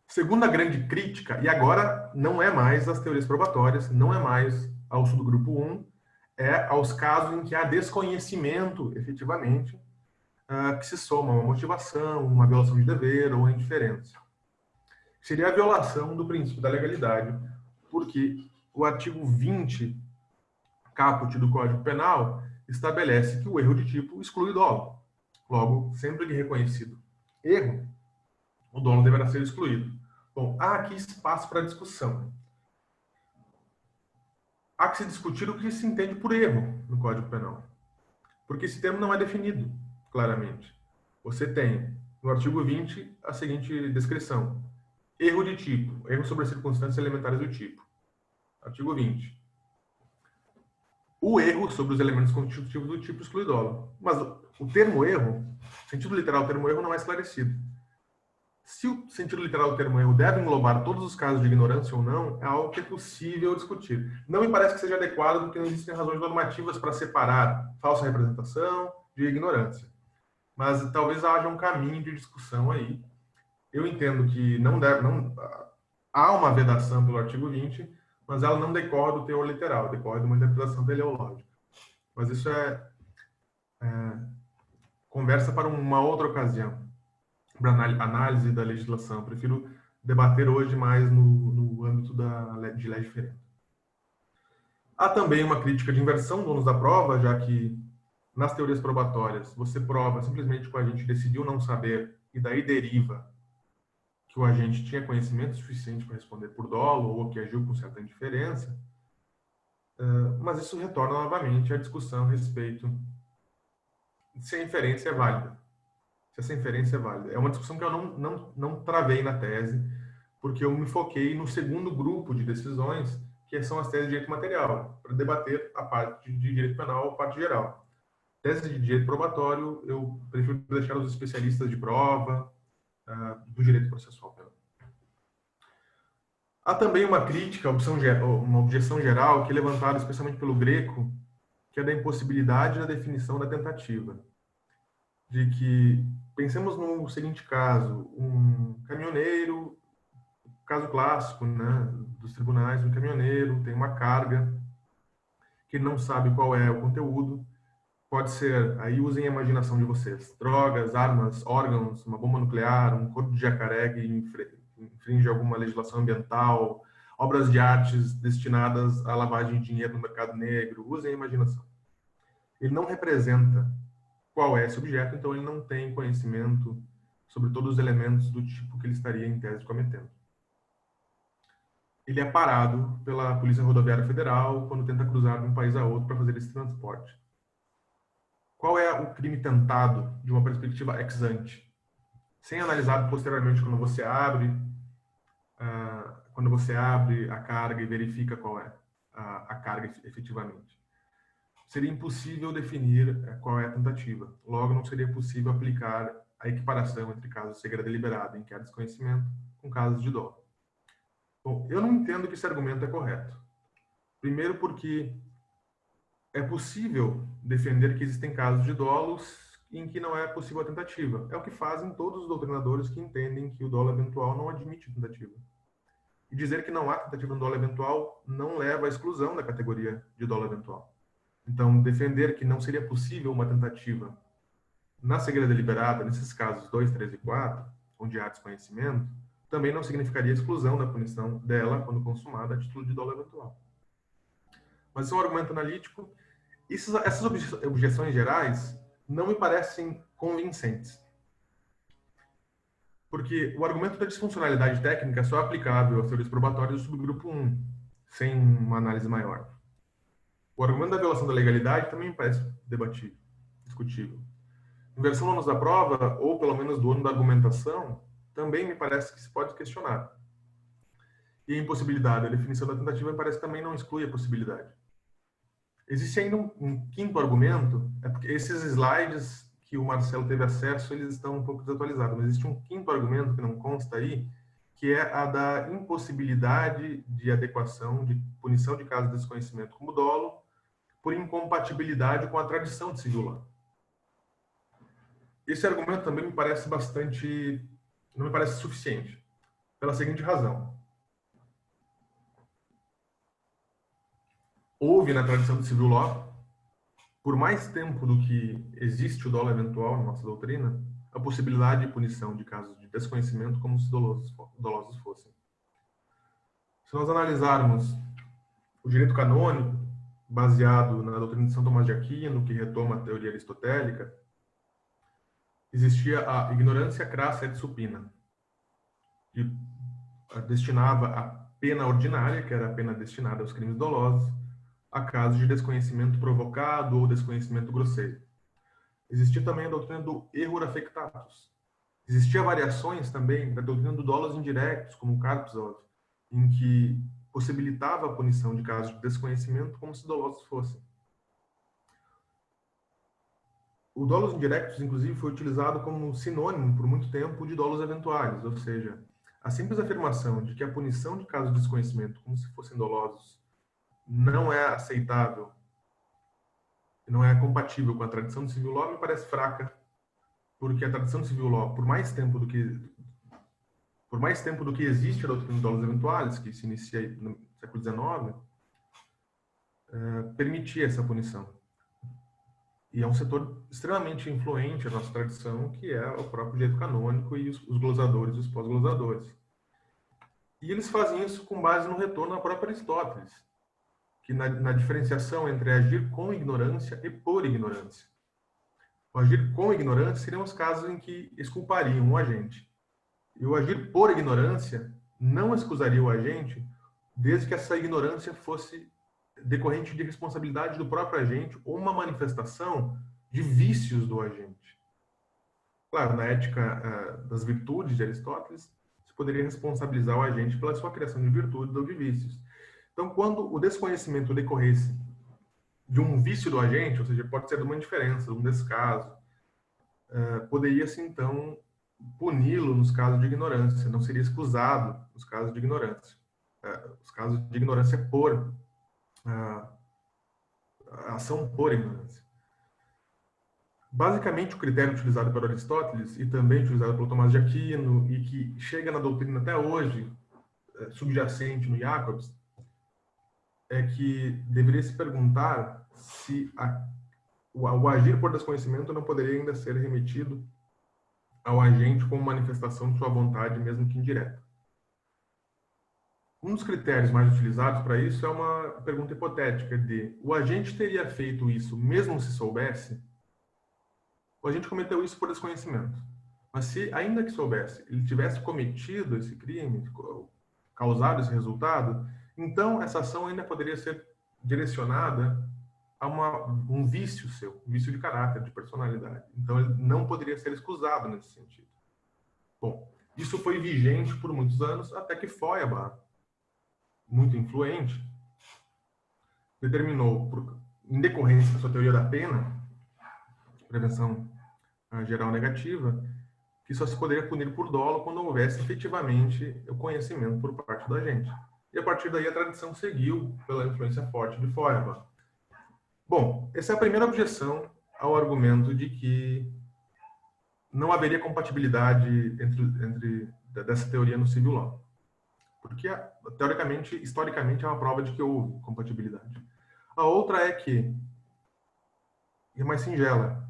segunda grande crítica, e agora não é mais às teorias probatórias, não é mais ao subgrupo 1, é aos casos em que há desconhecimento, efetivamente, que se soma uma motivação, uma violação de dever ou uma indiferença. Seria a violação do princípio da legalidade, porque o artigo 20 caput do Código Penal estabelece que o erro de tipo exclui o dolo. Logo, sempre que reconhecido erro, o dolo deverá ser excluído. Bom, há aqui espaço para discussão. Há que se discutir o que se entende por erro no Código Penal, porque esse termo não é definido claramente. Você tem, no artigo 20, a seguinte descrição: erro de tipo, erro sobre as circunstâncias elementares do tipo. Artigo 20. O erro sobre os elementos constitutivos do tipo exclui dolo. Mas o termo erro, o sentido literal do termo erro não é esclarecido. Se o sentido literal do termo erro deve englobar todos os casos de ignorância ou não, é algo que é possível discutir. Não me parece que seja adequado, porque não existem razões normativas para separar falsa representação de ignorância. Mas talvez haja um caminho de discussão aí. Eu entendo que há uma vedação pelo artigo 20, mas ela não decorre do teor literal, decorre de uma interpretação teleológica. Mas isso é conversa para uma outra ocasião, para análise da legislação. Eu prefiro debater hoje mais no âmbito de lei diferente. Há também uma crítica de inversão do ônus da prova, já que nas teorias probatórias você prova simplesmente que o agente decidiu não saber e daí deriva que o agente tinha conhecimento suficiente para responder por dolo ou que agiu com certa indiferença, mas isso retorna novamente à discussão a respeito de se a inferência é válida. Se essa inferência é válida. É uma discussão que eu não travei na tese, porque eu me foquei no segundo grupo de decisões, que são as teses de direito material, para debater a parte de direito penal, a parte geral. Tese de direito probatório, eu prefiro deixar os especialistas de prova, do direito processual penal. Há também uma crítica, uma objeção geral, que é levantada especialmente pelo Greco, que é da impossibilidade da definição da tentativa. De que, pensemos no seguinte caso, um caminhoneiro, caso clássico, né, dos tribunais, um caminhoneiro tem uma carga que não sabe qual é o conteúdo, pode ser, aí usem a imaginação de vocês, drogas, armas, órgãos, uma bomba nuclear, um corpo de jacaré que infringe alguma legislação ambiental, obras de artes destinadas à lavagem de dinheiro no mercado negro, usem a imaginação. Ele não representa qual é esse objeto, então ele não tem conhecimento sobre todos os elementos do tipo que ele estaria em tese cometendo. ele é parado pela Polícia Rodoviária Federal quando tenta cruzar de um país a outro para fazer esse transporte. Qual é o crime tentado de uma perspectiva ex ante? Sem analisar posteriormente quando você abre a carga e verifica qual é a carga efetivamente. Seria impossível definir qual é a tentativa. Logo, não seria possível aplicar a equiparação entre casos de cegueira deliberada, em que há desconhecimento, com casos de dolo. Bom, eu não entendo que esse argumento é correto. Primeiro porque é possível defender que existem casos de dolos em que não é possível a tentativa. É o que fazem todos os doutrinadores que entendem que o dolo eventual não admite tentativa. E dizer que não há tentativa no dolo eventual não leva à exclusão da categoria de dolo eventual. Então, defender que não seria possível uma tentativa na cegueira deliberada, nesses casos 2, 3 e 4, onde há desconhecimento, também não significaria exclusão da punição dela quando consumada a título de dolo eventual. Mas isso é um argumento analítico. Essas objeções gerais não me parecem convincentes. Porque o argumento da disfuncionalidade técnica é só aplicável às teorias probatórias do subgrupo 1, sem uma análise maior. O argumento da violação da legalidade também me parece debatível, discutível. Inversão do ônus da prova, ou pelo menos do ônus da argumentação, também me parece que se pode questionar. E a impossibilidade, a definição da tentativa, me parece que também não exclui a possibilidade. Existe ainda um quinto argumento, é porque esses slides que o Marcelo teve acesso, eles estão um pouco desatualizados, mas existe um quinto argumento que não consta aí, que é a da impossibilidade de adequação, de punição de casos de desconhecimento como dolo, por incompatibilidade com a tradição de civil law. Esse argumento também me parece não me parece suficiente, pela seguinte razão. Houve na tradição do civil law, por mais tempo do que existe o dolo eventual na nossa doutrina, a possibilidade de punição de casos de desconhecimento como se dolosos fossem. Se nós analisarmos o direito canônico, baseado na doutrina de São Tomás de Aquino, que retoma a teoria aristotélica, existia a ignorância crassa et supina, que destinava a pena ordinária, que era a pena destinada aos crimes dolosos, a casos de desconhecimento provocado ou desconhecimento grosseiro. Existia também a doutrina do error affectatus. Existia variações também da doutrina do dolos indirectos, como o Karpzov, em que possibilitava a punição de casos de desconhecimento como se dolosos fossem. O dolos indirectos, inclusive, foi utilizado como sinônimo por muito tempo de dolos eventuais, ou seja, a simples afirmação de que a punição de casos de desconhecimento como se fossem dolosos não é aceitável, não é compatível com a tradição do civil law, me parece fraca, porque a tradição do civil law, por mais tempo do que existe a doutrina dos dolos eventuais, que se inicia no século XIX, permitia essa punição. E é um setor extremamente influente na nossa tradição, que é o próprio direito canônico e os glosadores e os pós-glosadores. E eles fazem isso com base no retorno ao próprio Aristóteles, que na diferenciação entre agir com ignorância e por ignorância. O agir com ignorância seriam os casos em que exculpariam o agente. E o agir por ignorância não excusaria o agente, desde que essa ignorância fosse decorrente de responsabilidade do próprio agente ou uma manifestação de vícios do agente. Claro, na ética das virtudes de Aristóteles, se poderia responsabilizar o agente pela sua criação de virtudes ou de vícios. Então, quando o desconhecimento decorresse de um vício do agente, ou seja, pode ser de uma indiferença, de um descaso, poderia-se, então, puni-lo nos casos de ignorância, não seria excusado nos casos de ignorância. Os casos de ignorância por ação por ignorância. Basicamente, o critério utilizado por Aristóteles e também utilizado pelo Tomás de Aquino e que chega na doutrina até hoje, subjacente no Jacobs, é que deveria se perguntar se o agir por desconhecimento não poderia ainda ser remetido ao agente como manifestação de sua vontade, mesmo que indireta. Um dos critérios mais utilizados para isso é uma pergunta hipotética de: o agente teria feito isso mesmo se soubesse? O agente cometeu isso por desconhecimento. Mas se, ainda que soubesse, ele tivesse cometido esse crime, causado esse resultado, então essa ação ainda poderia ser direcionada a um vício seu, um vício de caráter, de personalidade. Então ele não poderia ser excusado nesse sentido. Bom, isso foi vigente por muitos anos, até que Feuerbach, muito influente, determinou, em decorrência da sua teoria da pena, prevenção geral negativa, que só se poderia punir por dolo quando houvesse efetivamente o conhecimento por parte da gente. E a partir daí a tradição seguiu pela influência forte de Feuerbach. Bom, essa é a primeira objeção ao argumento de que não haveria compatibilidade dessa teoria no civil law. Porque, teoricamente, historicamente, é uma prova de que houve compatibilidade. A outra é que, é mais singela,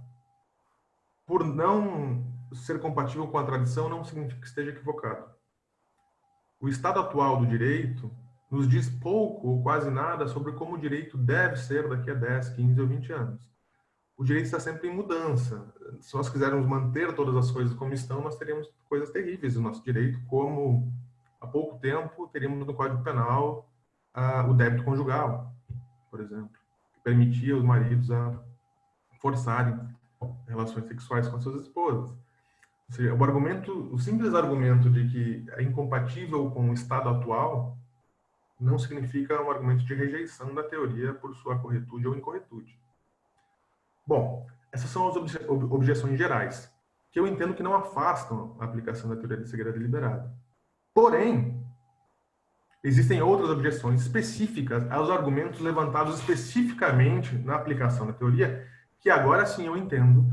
por não ser compatível com a tradição não significa que esteja equivocado. O estado atual do direito nos diz pouco ou quase nada sobre como o direito deve ser daqui a 10, 15 ou 20 anos. O direito está sempre em mudança. Se nós quisermos manter todas as coisas como estão, nós teríamos coisas terríveis no nosso direito, como há pouco tempo teríamos no Código Penal o débito conjugal, por exemplo, que permitia os maridos a forçarem relações sexuais com as suas esposas. Ou seja, o simples argumento de que é incompatível com o estado atual não significa um argumento de rejeição da teoria por sua corretude ou incorretude. Bom, essas são as objeções gerais, que eu entendo que não afastam a aplicação da teoria da cegueira deliberada. Porém, existem outras objeções específicas aos argumentos levantados especificamente na aplicação da teoria, que agora sim eu entendo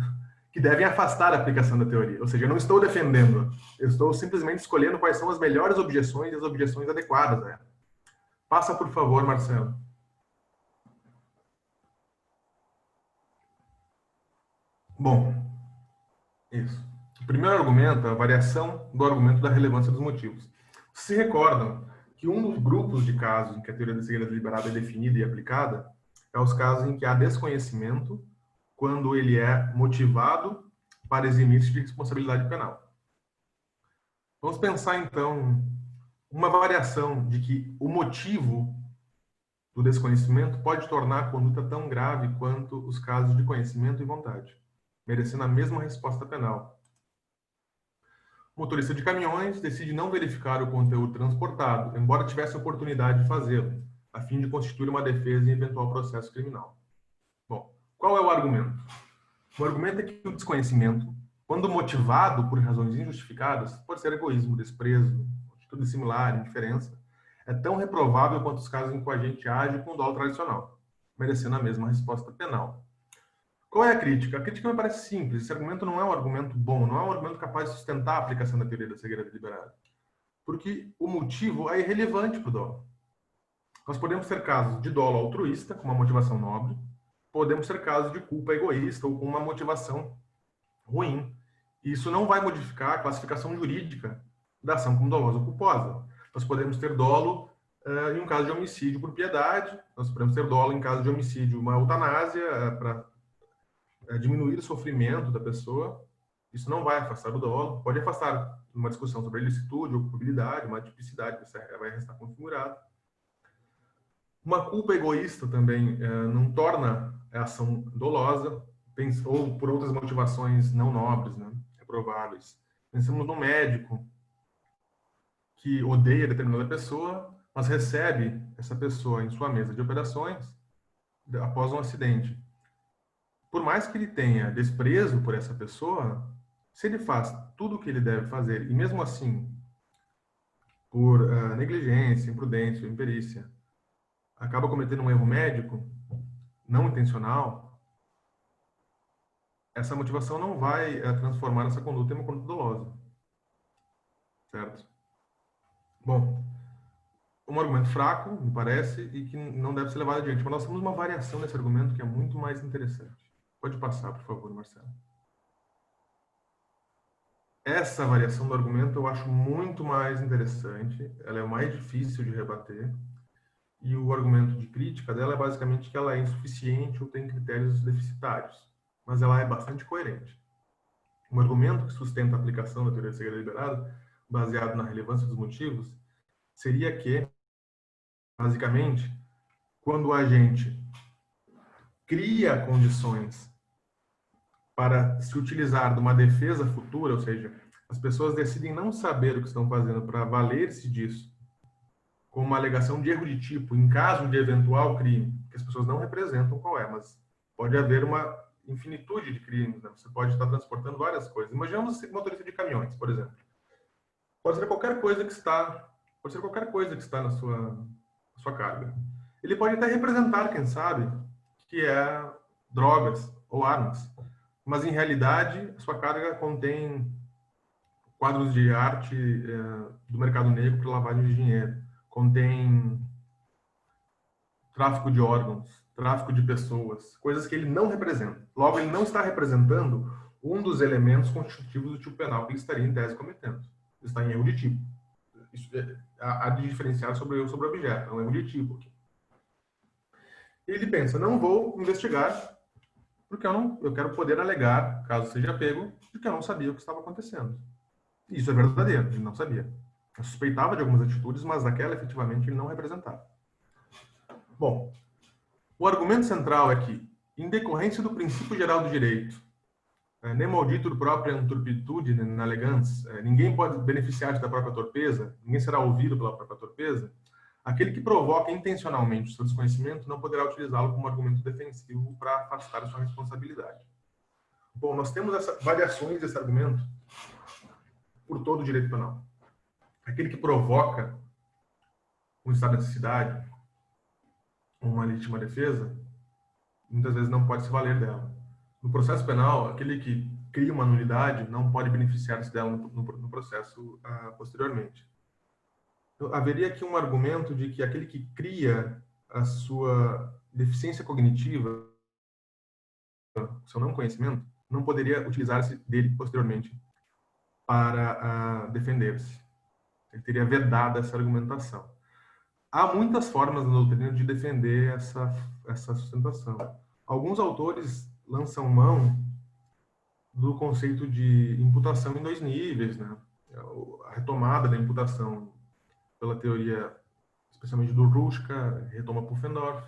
que devem afastar a aplicação da teoria. Ou seja, eu não estou defendendo, eu estou simplesmente escolhendo quais são as melhores objeções e as objeções adequadas a ela. Passa, por favor, Marcelo. Bom, isso. O primeiro argumento é a variação do argumento da relevância dos motivos. Se recordam que um dos grupos de casos em que a teoria da cegueira deliberada é definida e aplicada é os casos em que há desconhecimento quando ele é motivado para eximir-se de responsabilidade penal. Vamos pensar, então, uma variação de que o motivo do desconhecimento pode tornar a conduta tão grave quanto os casos de conhecimento e vontade, merecendo a mesma resposta penal. O motorista de caminhões decide não verificar o conteúdo transportado, embora tivesse a oportunidade de fazê-lo, a fim de constituir uma defesa em eventual processo criminal. Bom, qual é o argumento? O argumento é que o desconhecimento, quando motivado por razões injustificadas, pode ser egoísmo, desprezo, atitude similar, indiferença, é tão reprovável quanto os casos em que a gente age com o dolo tradicional, merecendo a mesma resposta penal. Qual é a crítica? A crítica me parece simples. Esse argumento não é um argumento bom, não é um argumento capaz de sustentar a aplicação da teoria da cegueira deliberada. Porque o motivo é irrelevante para o dolo. Nós podemos ter casos de dolo altruísta, com uma motivação nobre, podemos ter casos de culpa egoísta ou com uma motivação ruim. Isso não vai modificar a classificação jurídica da ação como dolosa ou culposa. Nós podemos ter dolo em um caso de homicídio por piedade, nós podemos ter dolo em caso de homicídio, uma eutanásia para diminuir o sofrimento da pessoa. Isso não vai afastar o dolo, pode afastar uma discussão sobre ilicitude ou culpabilidade, uma tipicidade, isso vai restar configurado. Uma culpa egoísta também não torna a ação dolosa, ou por outras motivações não nobres, né, reprováveis. Pensamos no médico que odeia determinada pessoa, mas recebe essa pessoa em sua mesa de operações após um acidente. Por mais que ele tenha desprezo por essa pessoa, se ele faz tudo o que ele deve fazer, e mesmo assim, por negligência, imprudência, imperícia, acaba cometendo um erro médico, não intencional, essa motivação não vai transformar essa conduta em uma conduta dolosa. Certo? Bom, um argumento fraco, me parece, e que não deve ser levado adiante. Mas nós temos uma variação desse argumento que é muito mais interessante. Pode passar, por favor, Marcelo. Essa variação do argumento eu acho muito mais interessante, ela é mais difícil de rebater, e o argumento de crítica dela é basicamente que ela é insuficiente ou tem critérios deficitários, mas ela é bastante coerente. Um argumento que sustenta a aplicação da teoria da cegueira deliberada, baseado na relevância dos motivos, seria que, basicamente, quando o agente cria condições para se utilizar de uma defesa futura, ou seja, as pessoas decidem não saber o que estão fazendo para valer-se disso, com uma alegação de erro de tipo, em caso de eventual crime, que as pessoas não representam qual é, mas pode haver uma infinitude de crimes, né? Você pode estar transportando várias coisas. Imaginamos um motorista de caminhões, por exemplo. Pode ser qualquer coisa que está na sua carga. Ele pode até representar, quem sabe, que é drogas ou armas, mas em realidade a sua carga contém quadros de arte do mercado negro para lavagem de dinheiro, contém tráfico de órgãos, tráfico de pessoas, coisas que ele não representa. Logo, ele não está representando um dos elementos constitutivos do tipo penal que ele estaria em tese cometendo. Ele está em erro de tipo. Isso há de diferenciar sobre o objeto, é um erro de tipo aqui. Ele pensa, não vou investigar porque eu quero poder alegar, caso seja pego, de que eu não sabia o que estava acontecendo. Isso é verdadeiro, ele não sabia. Eu suspeitava de algumas atitudes, mas daquela efetivamente ele não representava. Bom, o argumento central é que, em decorrência do princípio geral do direito, nemo auditur propria turpitude nalegans, ninguém pode beneficiar-se da própria torpeza, ninguém será ouvido pela própria torpeza, aquele que provoca intencionalmente o seu desconhecimento não poderá utilizá-lo como argumento defensivo para afastar a sua responsabilidade. Bom, nós temos variações desse argumento por todo o direito penal. Aquele que provoca um estado de necessidade, uma legítima defesa, muitas vezes não pode se valer dela. No processo penal, aquele que cria uma nulidade não pode beneficiar-se dela no processo posteriormente. Então, haveria aqui um argumento de que aquele que cria a sua deficiência cognitiva, seu não conhecimento, não poderia utilizar-se dele posteriormente para defender-se. Ele teria vedado essa argumentação. Há muitas formas na doutrina de defender essa sustentação. Alguns autores lançam mão do conceito de imputação em dois níveis, né? A retomada da imputação pela teoria, especialmente do Ruska, retoma Pufendorf,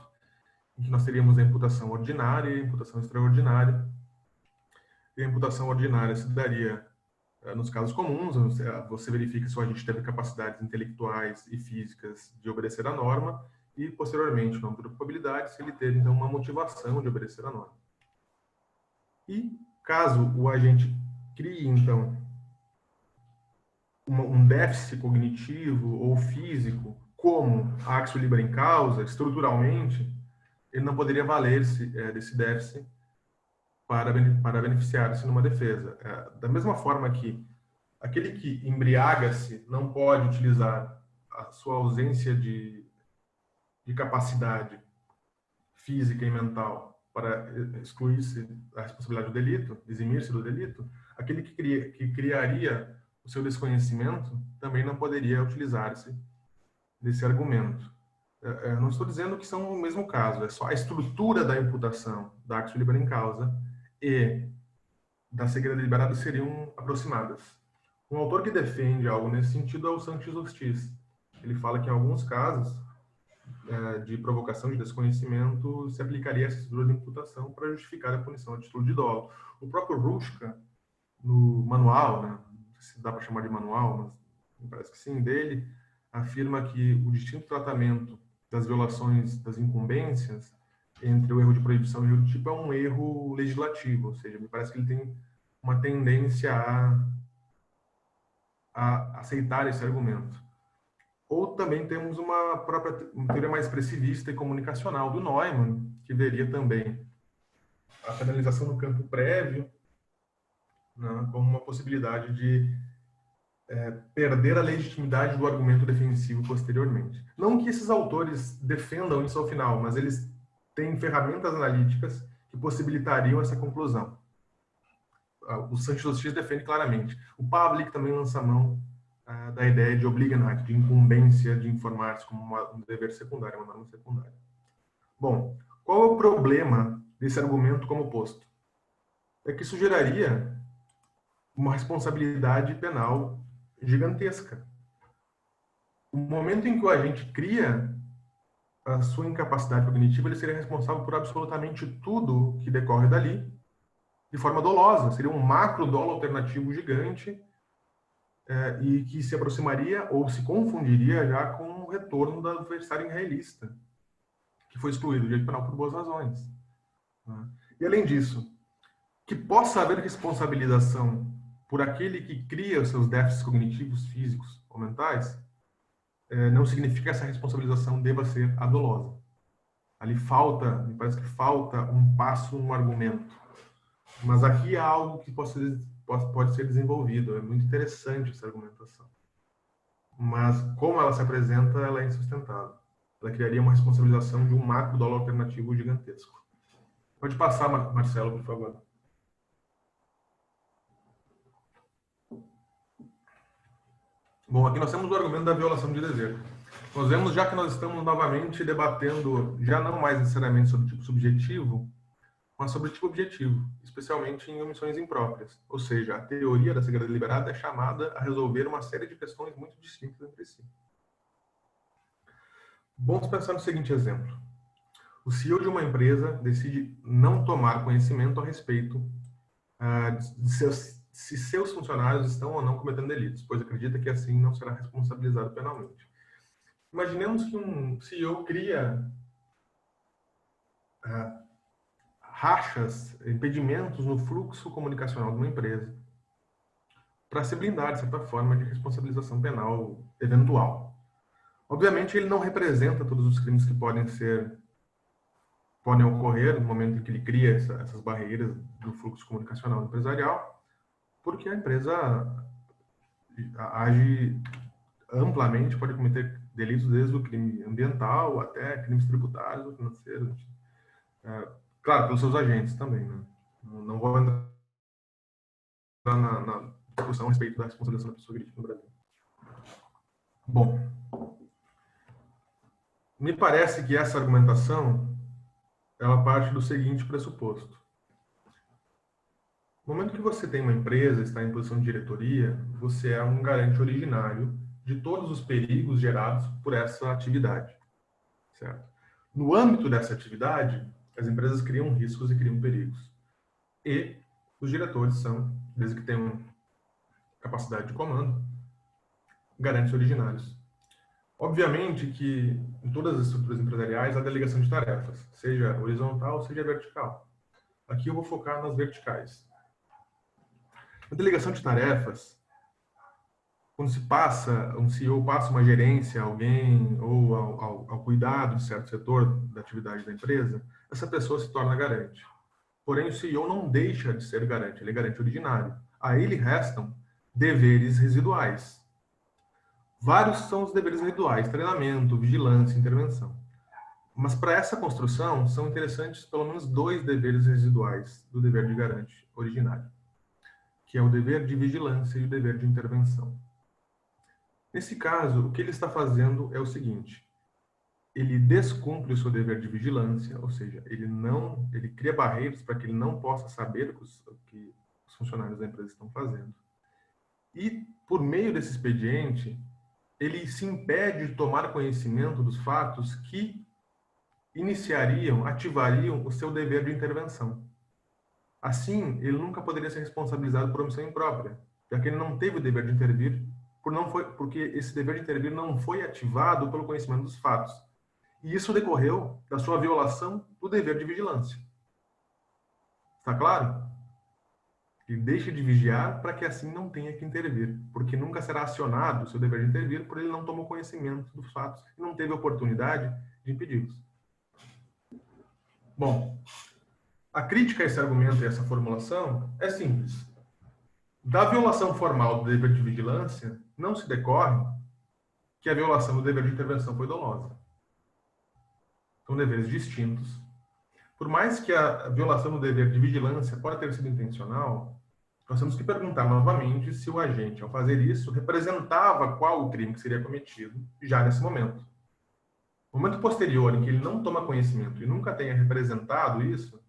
em que nós teríamos a imputação ordinária e a imputação extraordinária. E a imputação ordinária se daria nos casos comuns, você verifica se o agente teve capacidades intelectuais e físicas de obedecer à norma e, posteriormente, no âmbito da probabilidade, se ele teve, então, uma motivação de obedecer à norma. E, caso o agente crie, então, um déficit cognitivo ou físico, como axio libera in causa, estruturalmente, ele não poderia valer-se desse déficit para beneficiar-se numa defesa. Da mesma forma que aquele que embriaga-se não pode utilizar a sua ausência de capacidade física e mental para excluir-se da responsabilidade do delito, eximir-se do delito, aquele que criaria o seu desconhecimento também não poderia utilizar-se desse argumento. Eu não estou dizendo que são o mesmo caso, é só a estrutura da imputação da axio libera in causa e da cegueira deliberada seriam aproximadas. Um autor que defende algo nesse sentido é o Sanchez Ortiz. Ele fala que em alguns casos de provocação de desconhecimento se aplicaria essa estrutura de imputação para justificar a punição a título de dolo. O próprio Ruska, no manual, né, não sei se dá para chamar de manual, mas me parece que sim, dele, afirma que o distinto tratamento das violações das incumbências entre o erro de proibição e o erro de tipo é um erro legislativo, ou seja, me parece que ele tem uma tendência a aceitar esse argumento. Ou também temos uma teoria mais expressivista e comunicacional do Neumann, que veria também a penalização no campo prévio, né, como uma possibilidade de perder a legitimidade do argumento defensivo posteriormente. Não que esses autores defendam isso ao final, mas eles têm ferramentas analíticas que possibilitariam essa conclusão. O Sanchez Ortiz defende claramente. O Pavlik também lança mão da ideia de obligação, de incumbência de informar-se como um dever secundário, uma norma secundária. Bom, qual é o problema desse argumento como posto? É que isso geraria uma responsabilidade penal gigantesca. o momento em que o agente cria a sua incapacidade cognitiva, ele seria responsável por absolutamente tudo que decorre dali, de forma dolosa. Seria um macro dolo alternativo gigante e que se aproximaria ou se confundiria já com o retorno do adversário irrealista, que foi excluído do direito penal por boas razões. E, além disso, que possa haver responsabilização por aquele que cria os seus déficits cognitivos, físicos ou mentais, não significa que essa responsabilização deva ser a dolosa. Ali falta, me parece que falta um passo, um argumento. Mas aqui há algo que pode ser desenvolvido. É muito interessante essa argumentação. Mas, como ela se apresenta, ela é insustentável. Ela criaria uma responsabilização de um macro dolo alternativo gigantesco. Pode passar, Marcelo, por favor. Bom, aqui nós temos o argumento da violação de dever. Nós vemos, já que nós estamos novamente debatendo, já não mais necessariamente sobre tipo subjetivo, mas sobre tipo objetivo, especialmente em omissões impróprias. Ou seja, a teoria da cegueira deliberada é chamada a resolver uma série de questões muito distintas entre si. Vamos pensar no seguinte exemplo. O CEO de uma empresa decide não tomar conhecimento a respeito se seus funcionários estão ou não cometendo delitos, pois acredita que assim não será responsabilizado penalmente. Imaginemos que um CEO cria rachas, impedimentos no fluxo comunicacional de uma empresa para se blindar, de certa forma, de responsabilização penal eventual. Obviamente, ele não representa todos os crimes que podem ocorrer no momento em que ele cria essas barreiras do fluxo comunicacional empresarial, porque a empresa age amplamente, pode cometer delitos desde o crime ambiental até crimes tributários ou financeiros. Claro, pelos seus agentes também. Né? Não vou entrar na discussão a respeito da responsabilização da pessoa jurídica no Brasil. Bom, me parece que essa argumentação ela parte do seguinte pressuposto. No momento que você tem uma empresa, está em posição de diretoria, você é um garante originário de todos os perigos gerados por essa atividade. Certo? No âmbito dessa atividade, as empresas criam riscos e criam perigos. E os diretores são, desde que tenham capacidade de comando, garantes originários. Obviamente que em todas as estruturas empresariais há delegação de tarefas, seja horizontal, seja vertical. Aqui eu vou focar nas verticais. A delegação de tarefas, quando um CEO passa uma gerência a alguém ou ao cuidado de certo setor da atividade da empresa, essa pessoa se torna garante. Porém, o CEO não deixa de ser garante, ele é garante originário. A ele restam deveres residuais. Vários são os deveres residuais, treinamento, vigilância, intervenção. Mas para essa construção são interessantes pelo menos 2 deveres residuais do dever de garante originário, que é o dever de vigilância e o dever de intervenção. Nesse caso, o que ele está fazendo é o seguinte: ele descumpre o seu dever de vigilância, ou seja, ele cria barreiras para que ele não possa saber o que os funcionários da empresa estão fazendo. E, por meio desse expediente, ele se impede de tomar conhecimento dos fatos que ativariam o seu dever de intervenção. Assim, ele nunca poderia ser responsabilizado por omissão imprópria, já que ele não teve o dever de intervir, porque esse dever de intervir não foi ativado pelo conhecimento dos fatos. E isso decorreu da sua violação do dever de vigilância. Está claro? Ele deixa de vigiar para que assim não tenha que intervir, porque nunca será acionado o seu dever de intervir por ele não tomou conhecimento dos fatos e não teve oportunidade de impedi-los. Bom, a crítica a esse argumento e a essa formulação é simples. Da violação formal do dever de vigilância, não se decorre que a violação do dever de intervenção foi dolosa. São deveres distintos. Por mais que a violação do dever de vigilância pode ter sido intencional, nós temos que perguntar novamente se o agente, ao fazer isso, representava qual o crime que seria cometido já nesse momento. No momento posterior, em que ele não toma conhecimento e nunca tenha representado isso,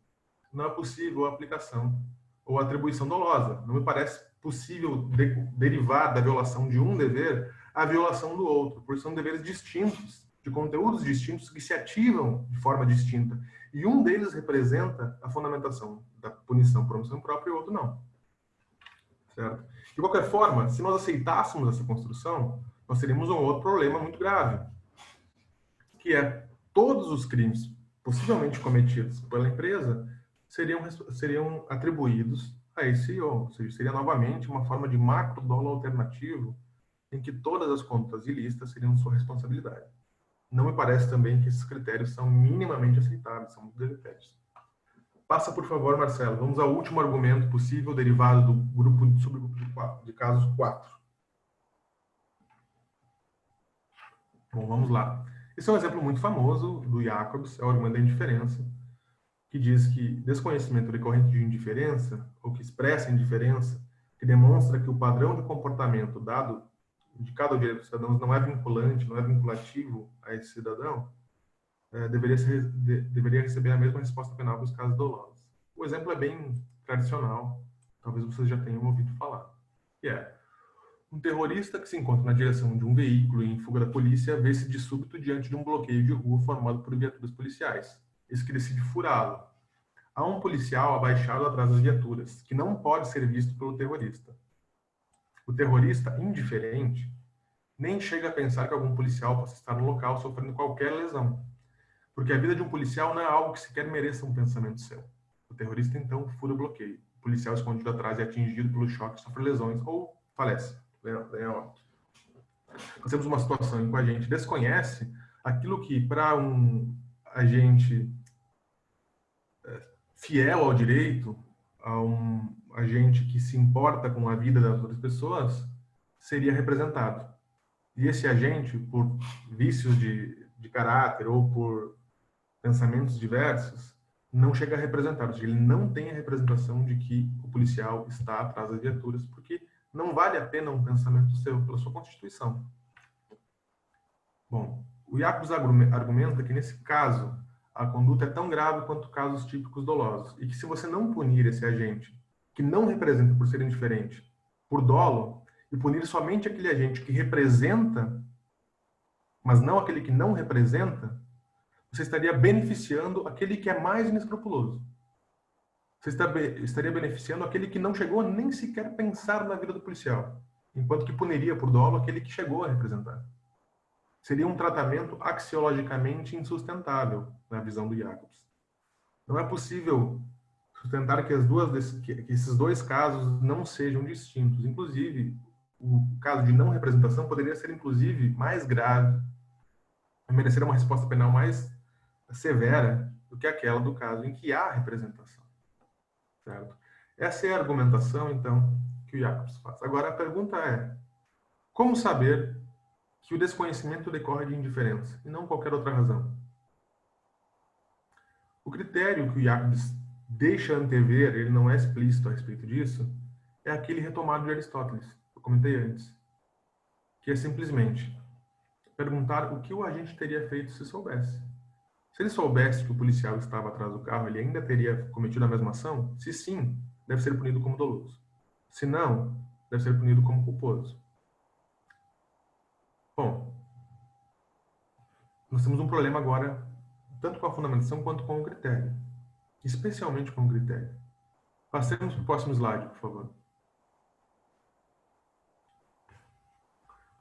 não é possível a aplicação ou atribuição dolosa. Não me parece possível derivar da violação de um dever a violação do outro, porque são deveres distintos, de conteúdos distintos que se ativam de forma distinta. E um deles representa a fundamentação da punição por omissão própria e o outro não. Certo? De qualquer forma, se nós aceitássemos essa construção, nós teríamos um outro problema muito grave, que é todos os crimes possivelmente cometidos pela empresa seriam atribuídos a esse CEO, ou seja, seria novamente uma forma de macro dolo alternativo em que todas as contas ilícitas seriam sua responsabilidade. Não me parece também que esses critérios são minimamente aceitáveis, são muito deletérios. Passa, por favor, Marcelo. Vamos ao último argumento possível derivado do subgrupo de casos 4. Bom, vamos lá. Esse é um exemplo muito famoso do Jacobs, é o argumento da indiferença, que diz que desconhecimento decorrente de indiferença, ou que expressa indiferença, que demonstra que o padrão de comportamento dado de cada direito dos cidadãos não é vinculante, não é vinculativo a esse cidadão, deveria receber a mesma resposta penal que os casos dolosos. O exemplo é bem tradicional, talvez vocês já tenham ouvido falar, que é um terrorista que se encontra na direção de um veículo em fuga da polícia vê-se de súbito diante de um bloqueio de rua formado por viaturas policiais. Esse que decide furá-lo. Há um policial abaixado atrás das viaturas, que não pode ser visto pelo terrorista. O terrorista, indiferente, nem chega a pensar que algum policial possa estar no local sofrendo qualquer lesão. Porque a vida de um policial não é algo que sequer mereça um pensamento seu. O terrorista, então, fura o bloqueio. O policial escondido atrás é atingido pelo choque, sofre lesões ou falece. Nós temos uma situação em que a gente desconhece aquilo que, para um agente fiel ao direito, a um agente que se importa com a vida das outras pessoas, seria representado. E esse agente, por vícios de caráter ou por pensamentos diversos, não chega a representar. Ou seja, ele não tem a representação de que o policial está atrás das viaturas, porque não vale a pena um pensamento seu pela sua constituição. Bom, o Jacobs argumenta que, nesse caso, a conduta é tão grave quanto casos típicos dolosos, e que se você não punir esse agente, que não representa por ser indiferente, por dolo, e punir somente aquele agente que representa, mas não aquele que não representa, você estaria beneficiando aquele que é mais inescrupuloso. Você estaria beneficiando aquele que não chegou a nem sequer pensar na vida do policial, enquanto que puniria por dolo aquele que chegou a representar. Seria um tratamento axiologicamente insustentável, na visão do Jacobs. Não é possível sustentar que esses dois casos não sejam distintos. Inclusive, o caso de não representação poderia ser, inclusive, mais grave, merecer uma resposta penal mais severa do que aquela do caso em que há representação. Certo? Essa é a argumentação, então, que o Jacobs faz. Agora, a pergunta é, como saber que o desconhecimento decorre de indiferença, e não qualquer outra razão? O critério que o Jacobs deixa antever, ele não é explícito a respeito disso, é aquele retomado de Aristóteles, que eu comentei antes, que é simplesmente perguntar o que o agente teria feito se soubesse. Se ele soubesse que o policial estava atrás do carro, ele ainda teria cometido a mesma ação? Se sim, deve ser punido como doloso. Se não, deve ser punido como culposo. Bom, nós temos um problema agora, tanto com a fundamentação quanto com o critério. Especialmente com o critério. Passemos para o próximo slide, por favor.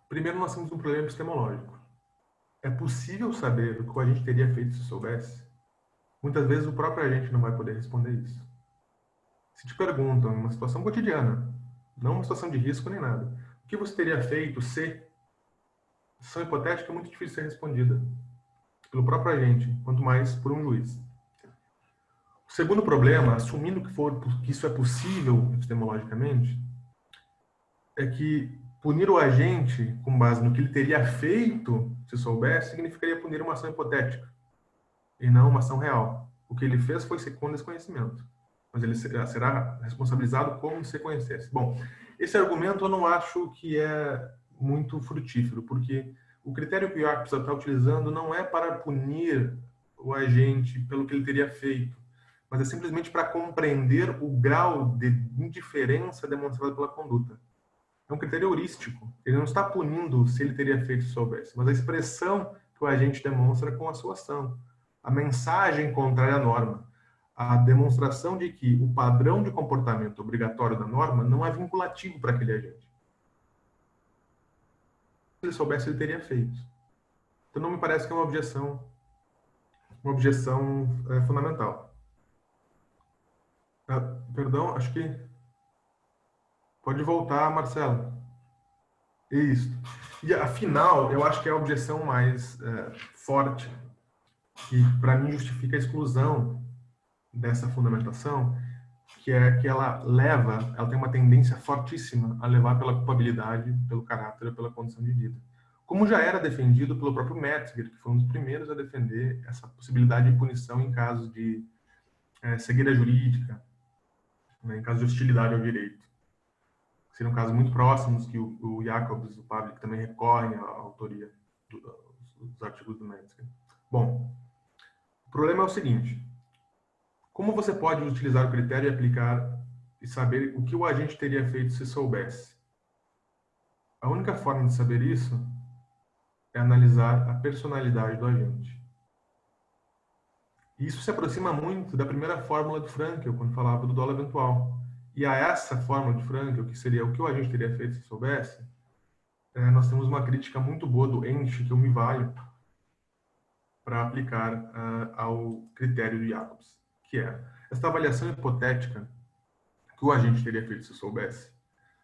Primeiro, nós temos um problema epistemológico. É possível saber o que o agente teria feito se soubesse? Muitas vezes o próprio agente não vai poder responder isso. Se te perguntam, em uma situação cotidiana, não uma situação de risco nem nada, o que você teria feito se... A situação hipotética é muito difícil de ser respondida pelo próprio agente, quanto mais por um juiz. O segundo problema, assumindo que isso é possível epistemologicamente, é que punir o agente com base no que ele teria feito, se soubesse, significaria punir uma ação hipotética e não uma ação real. O que ele fez foi com desconhecimento, mas ele será responsabilizado como se conhecesse. Bom, esse argumento eu não acho que é muito frutífero, porque o critério que o Jacobs está utilizando não é para punir o agente pelo que ele teria feito, mas é simplesmente para compreender o grau de indiferença demonstrado pela conduta. é um critério heurístico. Ele não está punindo se ele teria feito se soubesse, mas a expressão que o agente demonstra com a sua ação. A mensagem contrária à norma. A demonstração de que o padrão de comportamento obrigatório da norma não é vinculativo para aquele agente. Se ele soubesse, ele teria feito. Então, não me parece que é uma objeção fundamental. Perdão, acho que... Pode voltar, Marcelo. Isso. E, afinal, eu acho que é a objeção mais forte, que, para mim, justifica a exclusão dessa fundamentação, que é que ela tem uma tendência fortíssima a levar pela culpabilidade, pelo caráter, pela condição de vida. Como já era defendido pelo próprio Metzger, que foi um dos primeiros a defender essa possibilidade de punição em casos de cegueira jurídica, né, em casos de hostilidade ao direito. Seriam casos muito próximos que o Jacobs e o Pavlik também recorrem à autoria dos artigos do Metzger. Bom, o problema é o seguinte: como você pode utilizar o critério e aplicar e saber o que o agente teria feito se soubesse? A única forma de saber isso é analisar a personalidade do agente. E isso se aproxima muito da primeira fórmula de Frankl, quando falava do dolo eventual. E a essa fórmula de Frankl, que seria o que o agente teria feito se soubesse, nós temos uma crítica muito boa do Ensch, que eu me valho para aplicar ao critério de Jacobs, que é esta avaliação hipotética que o agente teria feito se soubesse,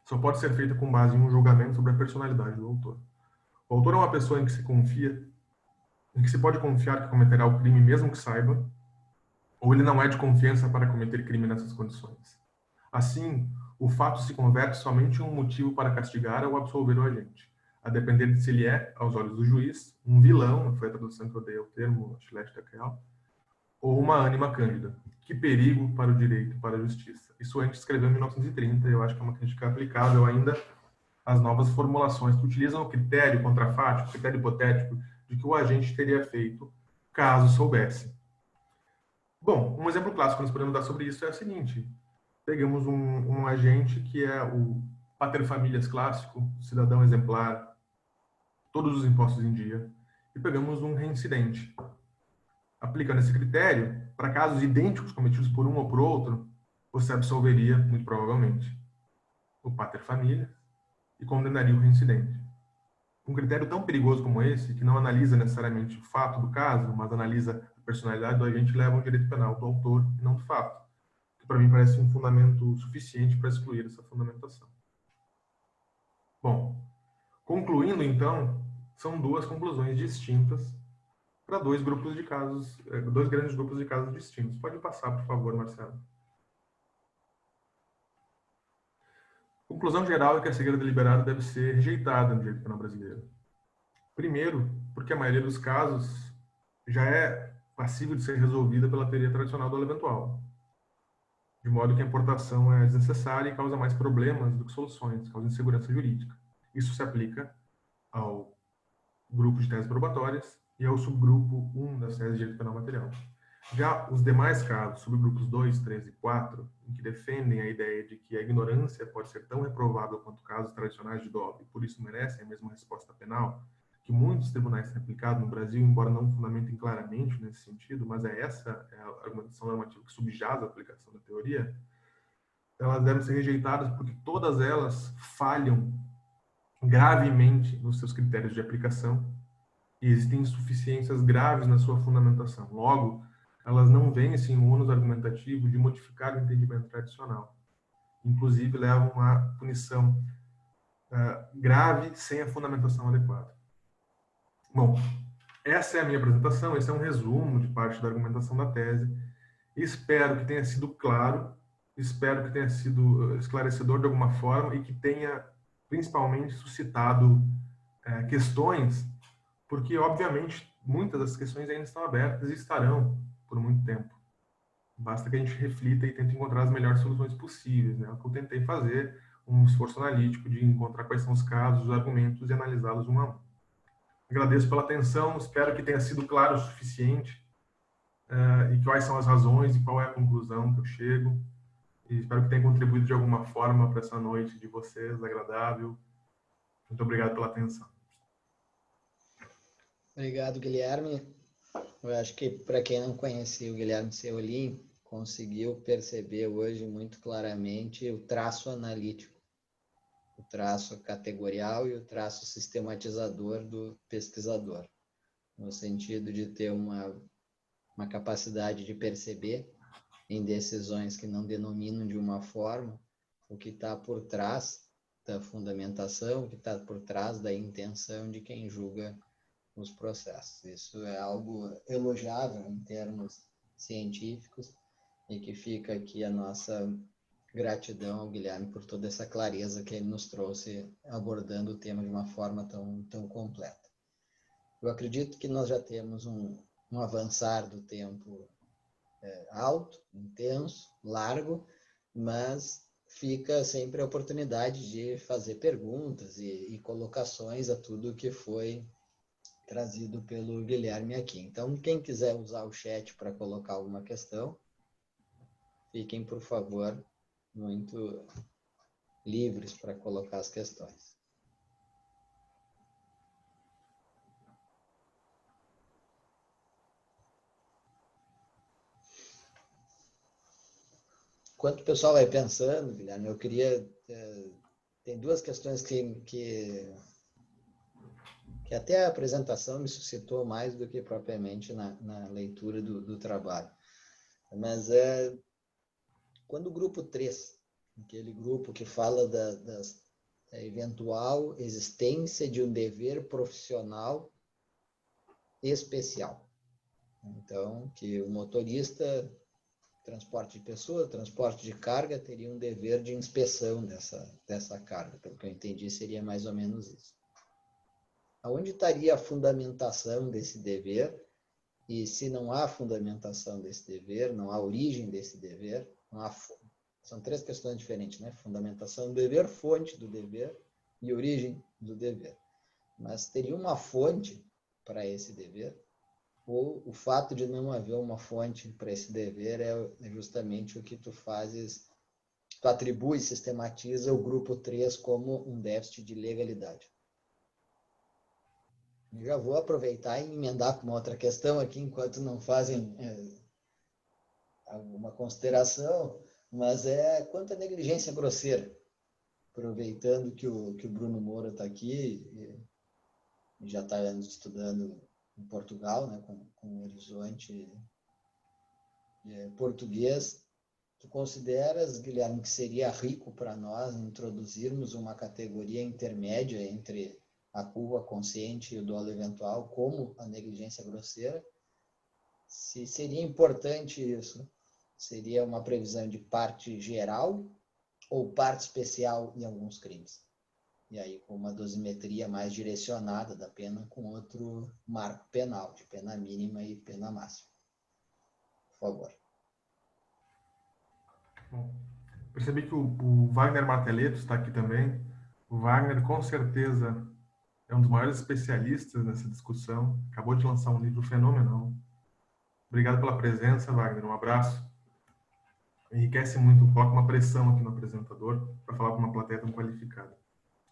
só pode ser feita com base em um julgamento sobre a personalidade do autor. O autor é uma pessoa em que se confia, em que se pode confiar que cometerá o crime mesmo que saiba, ou ele não é de confiança para cometer crime nessas condições. Assim, o fato se converte somente em um motivo para castigar ou absolver o agente, a depender de se ele é, aos olhos do juiz, um vilão, foi a tradução que eu dei ao termo, ou uma ânima cândida. Que perigo para o direito e para a justiça. Isso a gente escreveu em 1930, e eu acho que é uma crítica aplicável ainda às novas formulações que utilizam o critério contrafático, o critério hipotético, de que o agente teria feito caso soubesse. Bom, um exemplo clássico que nós podemos dar sobre isso é o seguinte: pegamos um agente que é o paterfamilias clássico, cidadão exemplar, todos os impostos em dia, e pegamos um reincidente. Aplicando esse critério, para casos idênticos cometidos por um ou por outro, você absolveria, muito provavelmente, o paterfamilias e condenaria o reincidente. Um critério tão perigoso como esse, que não analisa necessariamente o fato do caso, mas analisa a personalidade do agente, leva ao direito penal do autor e não do fato, que para mim parece um fundamento suficiente para excluir essa fundamentação. Bom, concluindo então, são duas conclusões distintas para dois grupos de casos, dois grandes grupos de casos distintos. Pode passar, por favor, Marcelo. A conclusão geral é que a cegueira deliberada deve ser rejeitada no direito penal brasileiro. Primeiro, porque a maioria dos casos já é passível de ser resolvida pela teoria tradicional do dolo eventual, de modo que a importação é desnecessária e causa mais problemas do que soluções, causa insegurança jurídica. Isso se aplica ao grupo de teses probatórias e ao subgrupo 1 das teses de direito penal material. Já os demais casos, subgrupos 2, 3 e 4, em que defendem a ideia de que a ignorância pode ser tão reprovável quanto casos tradicionais de dolo e por isso merecem a mesma resposta penal, que muitos tribunais têm aplicado no Brasil, embora não fundamentem claramente nesse sentido, mas essa é a argumentação normativa que subjaz a aplicação da teoria, elas devem ser rejeitadas porque todas elas falham gravemente nos seus critérios de aplicação e existem insuficiências graves na sua fundamentação. Logo, elas não vencem o ônus argumentativo de modificar o entendimento tradicional. Inclusive, levam a punição grave sem a fundamentação adequada. Bom, essa é a minha apresentação, esse é um resumo de parte da argumentação da tese. Espero que tenha sido claro, espero que tenha sido esclarecedor de alguma forma e que tenha, principalmente, suscitado questões, porque, obviamente, muitas das questões ainda estão abertas e estarão por muito tempo. Basta que a gente reflita e tente encontrar as melhores soluções possíveis, né? É o que eu tentei fazer, um esforço analítico de encontrar quais são os casos, os argumentos e analisá-los um a um. Agradeço pela atenção, espero que tenha sido claro o suficiente e quais são as razões e qual é a conclusão que eu chego. e espero que tenha contribuído de alguma forma para essa noite de vocês, agradável. Muito obrigado pela atenção. Obrigado, Guilherme. Eu acho que para quem não conhecia o Guilherme Ceolin, conseguiu perceber hoje muito claramente o traço analítico, o traço categorial e o traço sistematizador do pesquisador, no sentido de ter uma capacidade de perceber em decisões que não denominam de uma forma o que está por trás da fundamentação, o que está por trás da intenção de quem julga os processos. Isso é algo elogiável em termos científicos e que fica aqui a nossa gratidão ao Guilherme por toda essa clareza que ele nos trouxe abordando o tema de uma forma tão completa. Eu acredito que nós já temos um avançar do tempo alto, intenso, largo, mas fica sempre a oportunidade de fazer perguntas e colocações a tudo que foi trazido pelo Guilherme aqui. Então, quem quiser usar o chat para colocar alguma questão, fiquem, por favor, muito livres para colocar as questões. Enquanto o pessoal vai pensando, Guilherme, eu queria... tem duas questões que até a apresentação me suscitou mais do que propriamente na leitura do trabalho. Mas quando o grupo 3, aquele grupo que fala da eventual existência de um dever profissional especial. Então, que o motorista, transporte de pessoa, transporte de carga, teria um dever de inspeção dessa carga. Pelo que eu entendi, seria mais ou menos isso. Aonde estaria a fundamentação desse dever? E se não há fundamentação desse dever, não há origem desse dever, não há... São três questões diferentes, né? Fundamentação do dever, fonte do dever e origem do dever. Mas teria uma fonte para esse dever? Ou o fato de não haver uma fonte para esse dever é justamente o que tu fazes, tu atribui e sistematiza o grupo 3 como um déficit de legalidade. Eu já vou aproveitar e emendar com uma outra questão aqui, enquanto não fazem alguma consideração, mas quanto à negligência grosseira. Aproveitando que o Bruno Moura está aqui, e já está estudando em Portugal, né, com um horizonte português, tu consideras, Guilherme, que seria rico para nós introduzirmos uma categoria intermédia entre a culpa consciente e o dolo eventual, como a negligência grosseira? Se seria importante isso, seria uma previsão de parte geral ou parte especial em alguns crimes? E aí com uma dosimetria mais direcionada da pena com outro marco penal, de pena mínima e pena máxima. Por favor. Bom, percebi que o Wagner Marteleto está aqui também. O Wagner, com certeza, é um dos maiores especialistas nessa discussão. Acabou de lançar um livro fenomenal. Obrigado pela presença, Wagner. Um abraço. Enriquece muito, coloca uma pressão aqui no apresentador para falar com uma plateia tão qualificada.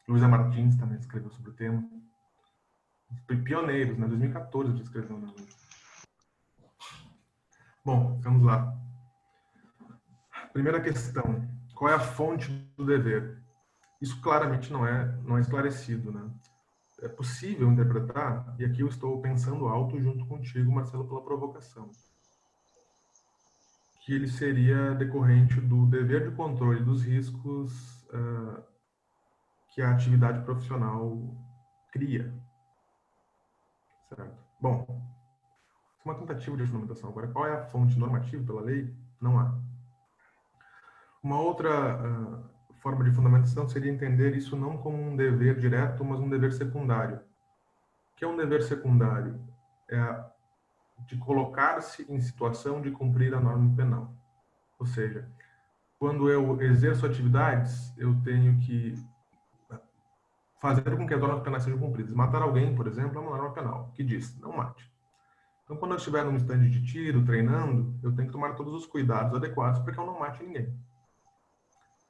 Luísa Martins também escreveu sobre o tema. Pioneiros, né? 2014 já escreveu. Né? Bom, vamos lá. Primeira questão. Qual é a fonte do dever? Isso claramente não é esclarecido, né? É possível interpretar, e aqui eu estou pensando alto junto contigo, Marcelo, pela provocação, que ele seria decorrente do dever de controle dos riscos que a atividade profissional cria. Certo? Bom, isso é uma tentativa de fundamentação. Agora, qual é a fonte normativa pela lei? Não há. Uma outra forma de fundamentação seria entender isso não como um dever direto, mas um dever secundário. O que é um dever secundário? É de colocar-se em situação de cumprir a norma penal. Ou seja, quando eu exerço atividades, eu tenho que fazer com que as normas penais sejam cumpridas. Matar alguém, por exemplo, é uma norma penal que diz, não mate. Então, quando eu estiver num stand de tiro, treinando, eu tenho que tomar todos os cuidados adequados para que eu não mate ninguém.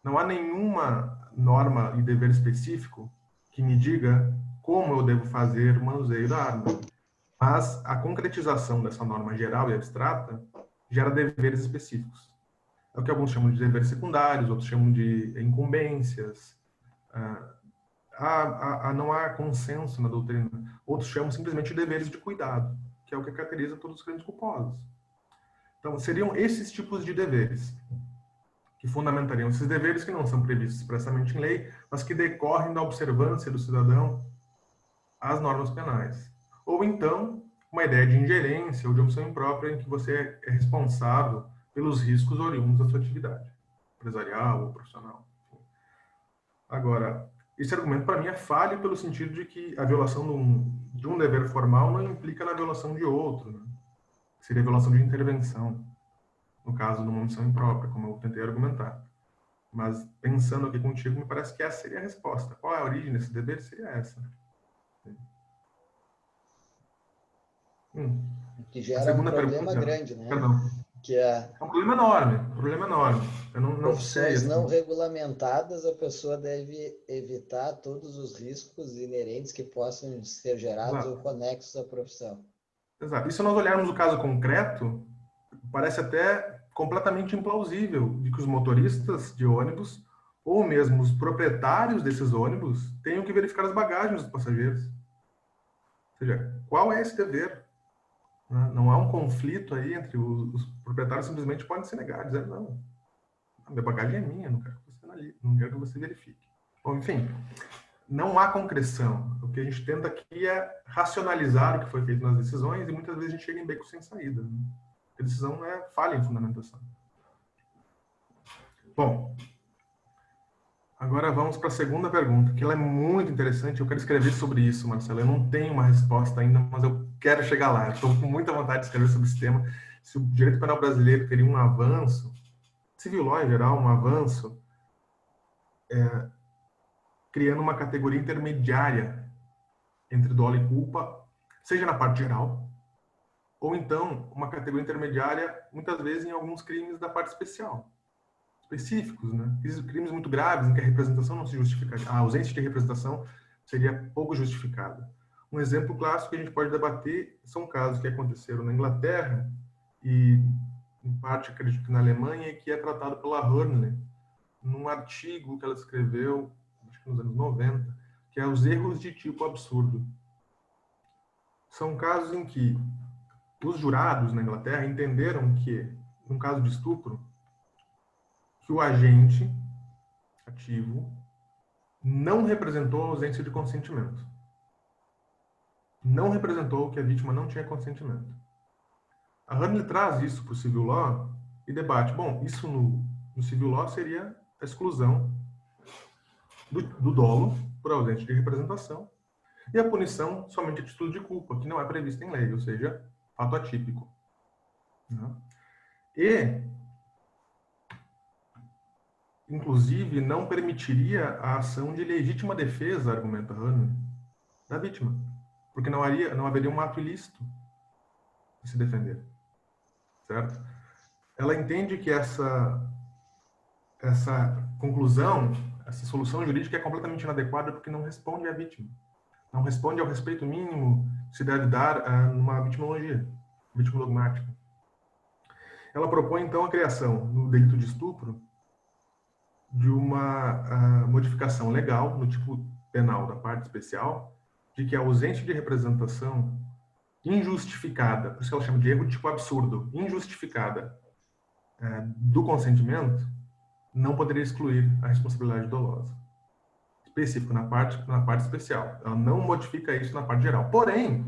Não há nenhuma norma e dever específico que me diga como eu devo fazer o manuseio da arma. Mas a concretização dessa norma geral e abstrata gera deveres específicos. É o que alguns chamam de deveres secundários, outros chamam de incumbências. Não há consenso na doutrina. Outros chamam simplesmente de deveres de cuidado, que é o que caracteriza todos os crimes culposos. Então, seriam esses tipos de deveres que fundamentariam esses deveres que não são previstos expressamente em lei, mas que decorrem da observância do cidadão às normas penais. Ou então, uma ideia de ingerência ou de omissão imprópria em que você é responsável pelos riscos oriundos da sua atividade empresarial ou profissional. Agora, esse argumento para mim é falho pelo sentido de que a violação de um dever formal não implica na violação de outro, né? Seria violação de intervenção, no caso de uma omissão imprópria, como eu tentei argumentar. Mas, pensando aqui contigo, me parece que essa seria a resposta. Qual é a origem desse dever? Seria essa. Que A gera um segunda problema pergunta, grande, né? perdão. Que é É um problema enorme, um problema enorme. Eu não sei, profissões não assim, regulamentadas, a pessoa deve evitar todos os riscos inerentes que possam ser gerados ou exato, conexos à profissão. exato. E se nós olharmos o caso concreto, parece até completamente implausível de que os motoristas de ônibus ou mesmo os proprietários desses ônibus tenham que verificar as bagagens dos passageiros. Ou seja, qual é esse dever? Não há um conflito aí entre os proprietários, simplesmente podem se negar, dizer, não, a minha bagagem é minha, não quero que você analise, não quero que você verifique. Bom, enfim, não há concreção. O que a gente tenta aqui é racionalizar o que foi feito nas decisões e muitas vezes a gente chega em beco sem saída. Né? A decisão é falha em fundamentação. Bom, agora vamos para a segunda pergunta, que ela é muito interessante. Eu quero escrever sobre isso, Marcelo. Eu não tenho uma resposta ainda, mas eu quero chegar lá. Estou com muita vontade de escrever sobre esse tema. Se o direito penal brasileiro teria um avanço, civil law em geral, um avanço, criando uma categoria intermediária entre dolo e culpa, seja na parte geral, ou então uma categoria intermediária, muitas vezes em alguns crimes da parte especial, específicos, né? Crimes muito graves em que a representação não se justifica, a ausência de representação seria pouco justificada. Um exemplo clássico que a gente pode debater são casos que aconteceram na Inglaterra e, em parte, acredito que na Alemanha, e que é tratado pela Hörnle, num artigo que ela escreveu, acho que nos anos 90, que é os erros de tipo absurdo. São casos em que os jurados na Inglaterra entenderam que, num caso de estupro, que o agente ativo não representou a ausência de consentimento. Não representou que a vítima não tinha consentimento. A Hörnle traz isso para o civil law e debate. Bom, isso no civil law seria a exclusão do dolo por ausência de representação e a punição somente a título de culpa, que não é prevista em lei, ou seja, fato atípico. E, inclusive, não permitiria a ação de legítima defesa, argumenta Hörnle, da vítima, porque não haveria um ato ilícito de se defender, certo? Ela entende que essa conclusão, essa solução jurídica é completamente inadequada porque não responde à vítima, não responde ao respeito mínimo que se deve dar numa vitimologia, vítima dogmática. Ela propõe, então, a criação, no delito de estupro, de uma modificação legal no tipo penal da parte especial, de que a ausência de representação injustificada, por isso que ela chama de erro de tipo absurdo, injustificada do consentimento, não poderia excluir a responsabilidade dolosa. Específico na parte especial. Ela não modifica isso na parte geral. Porém,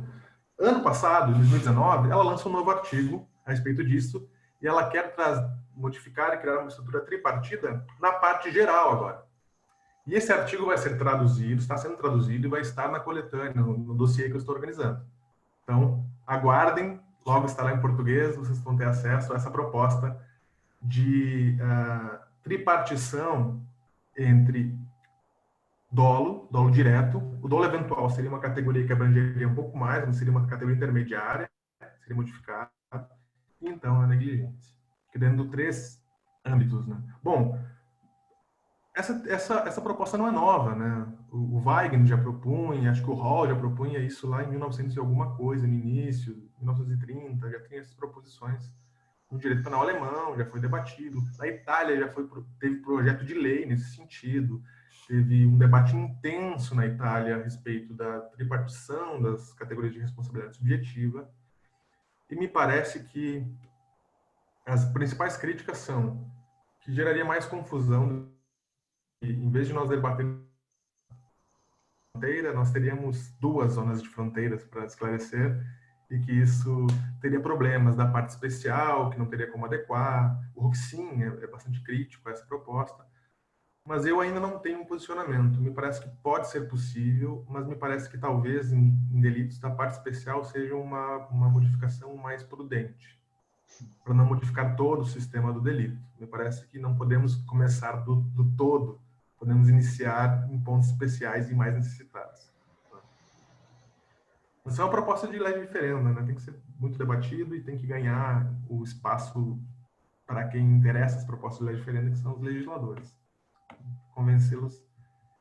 ano passado, em 2019, ela lança um novo artigo a respeito disso e ela quer modificar e criar uma estrutura tripartida na parte geral agora. E esse artigo vai ser traduzido, está sendo traduzido e vai estar na coletânea, no dossiê que eu estou organizando. Então, aguardem, logo estará em português, vocês vão ter acesso a essa proposta de tripartição entre dolo direto. O dolo eventual seria uma categoria que abrangeria um pouco mais, mas seria uma categoria intermediária, seria modificada. E então a negligência, que dentro de 3 âmbitos, né? Bom, essa proposta não é nova, né? O Weigand já propunha, acho que o Hall já propunha isso lá em 1900 e alguma coisa, no início, 1930, já tinha essas proposições. No direito penal alemão já foi debatido. Na Itália teve projeto de lei nesse sentido. Teve um debate intenso na Itália a respeito da tripartição das categorias de responsabilidade subjetiva. E me parece que as principais críticas são que geraria mais confusão. E, em vez de nós debatermos fronteira, nós teríamos 2 zonas de fronteiras para esclarecer e que isso teria problemas da parte especial, que não teria como adequar. O Roxin é bastante crítico a essa proposta, mas eu ainda não tenho um posicionamento. Me parece que pode ser possível, mas me parece que talvez em delitos da parte especial seja uma modificação mais prudente, para não modificar todo o sistema do delito. Me parece que não podemos começar do todo, podemos iniciar em pontos especiais e mais necessitados. Mas é uma proposta de lei diferenda, né? Tem que ser muito debatido e tem que ganhar o espaço para quem interessa as propostas de lei diferenda, que são os legisladores. Convencê-los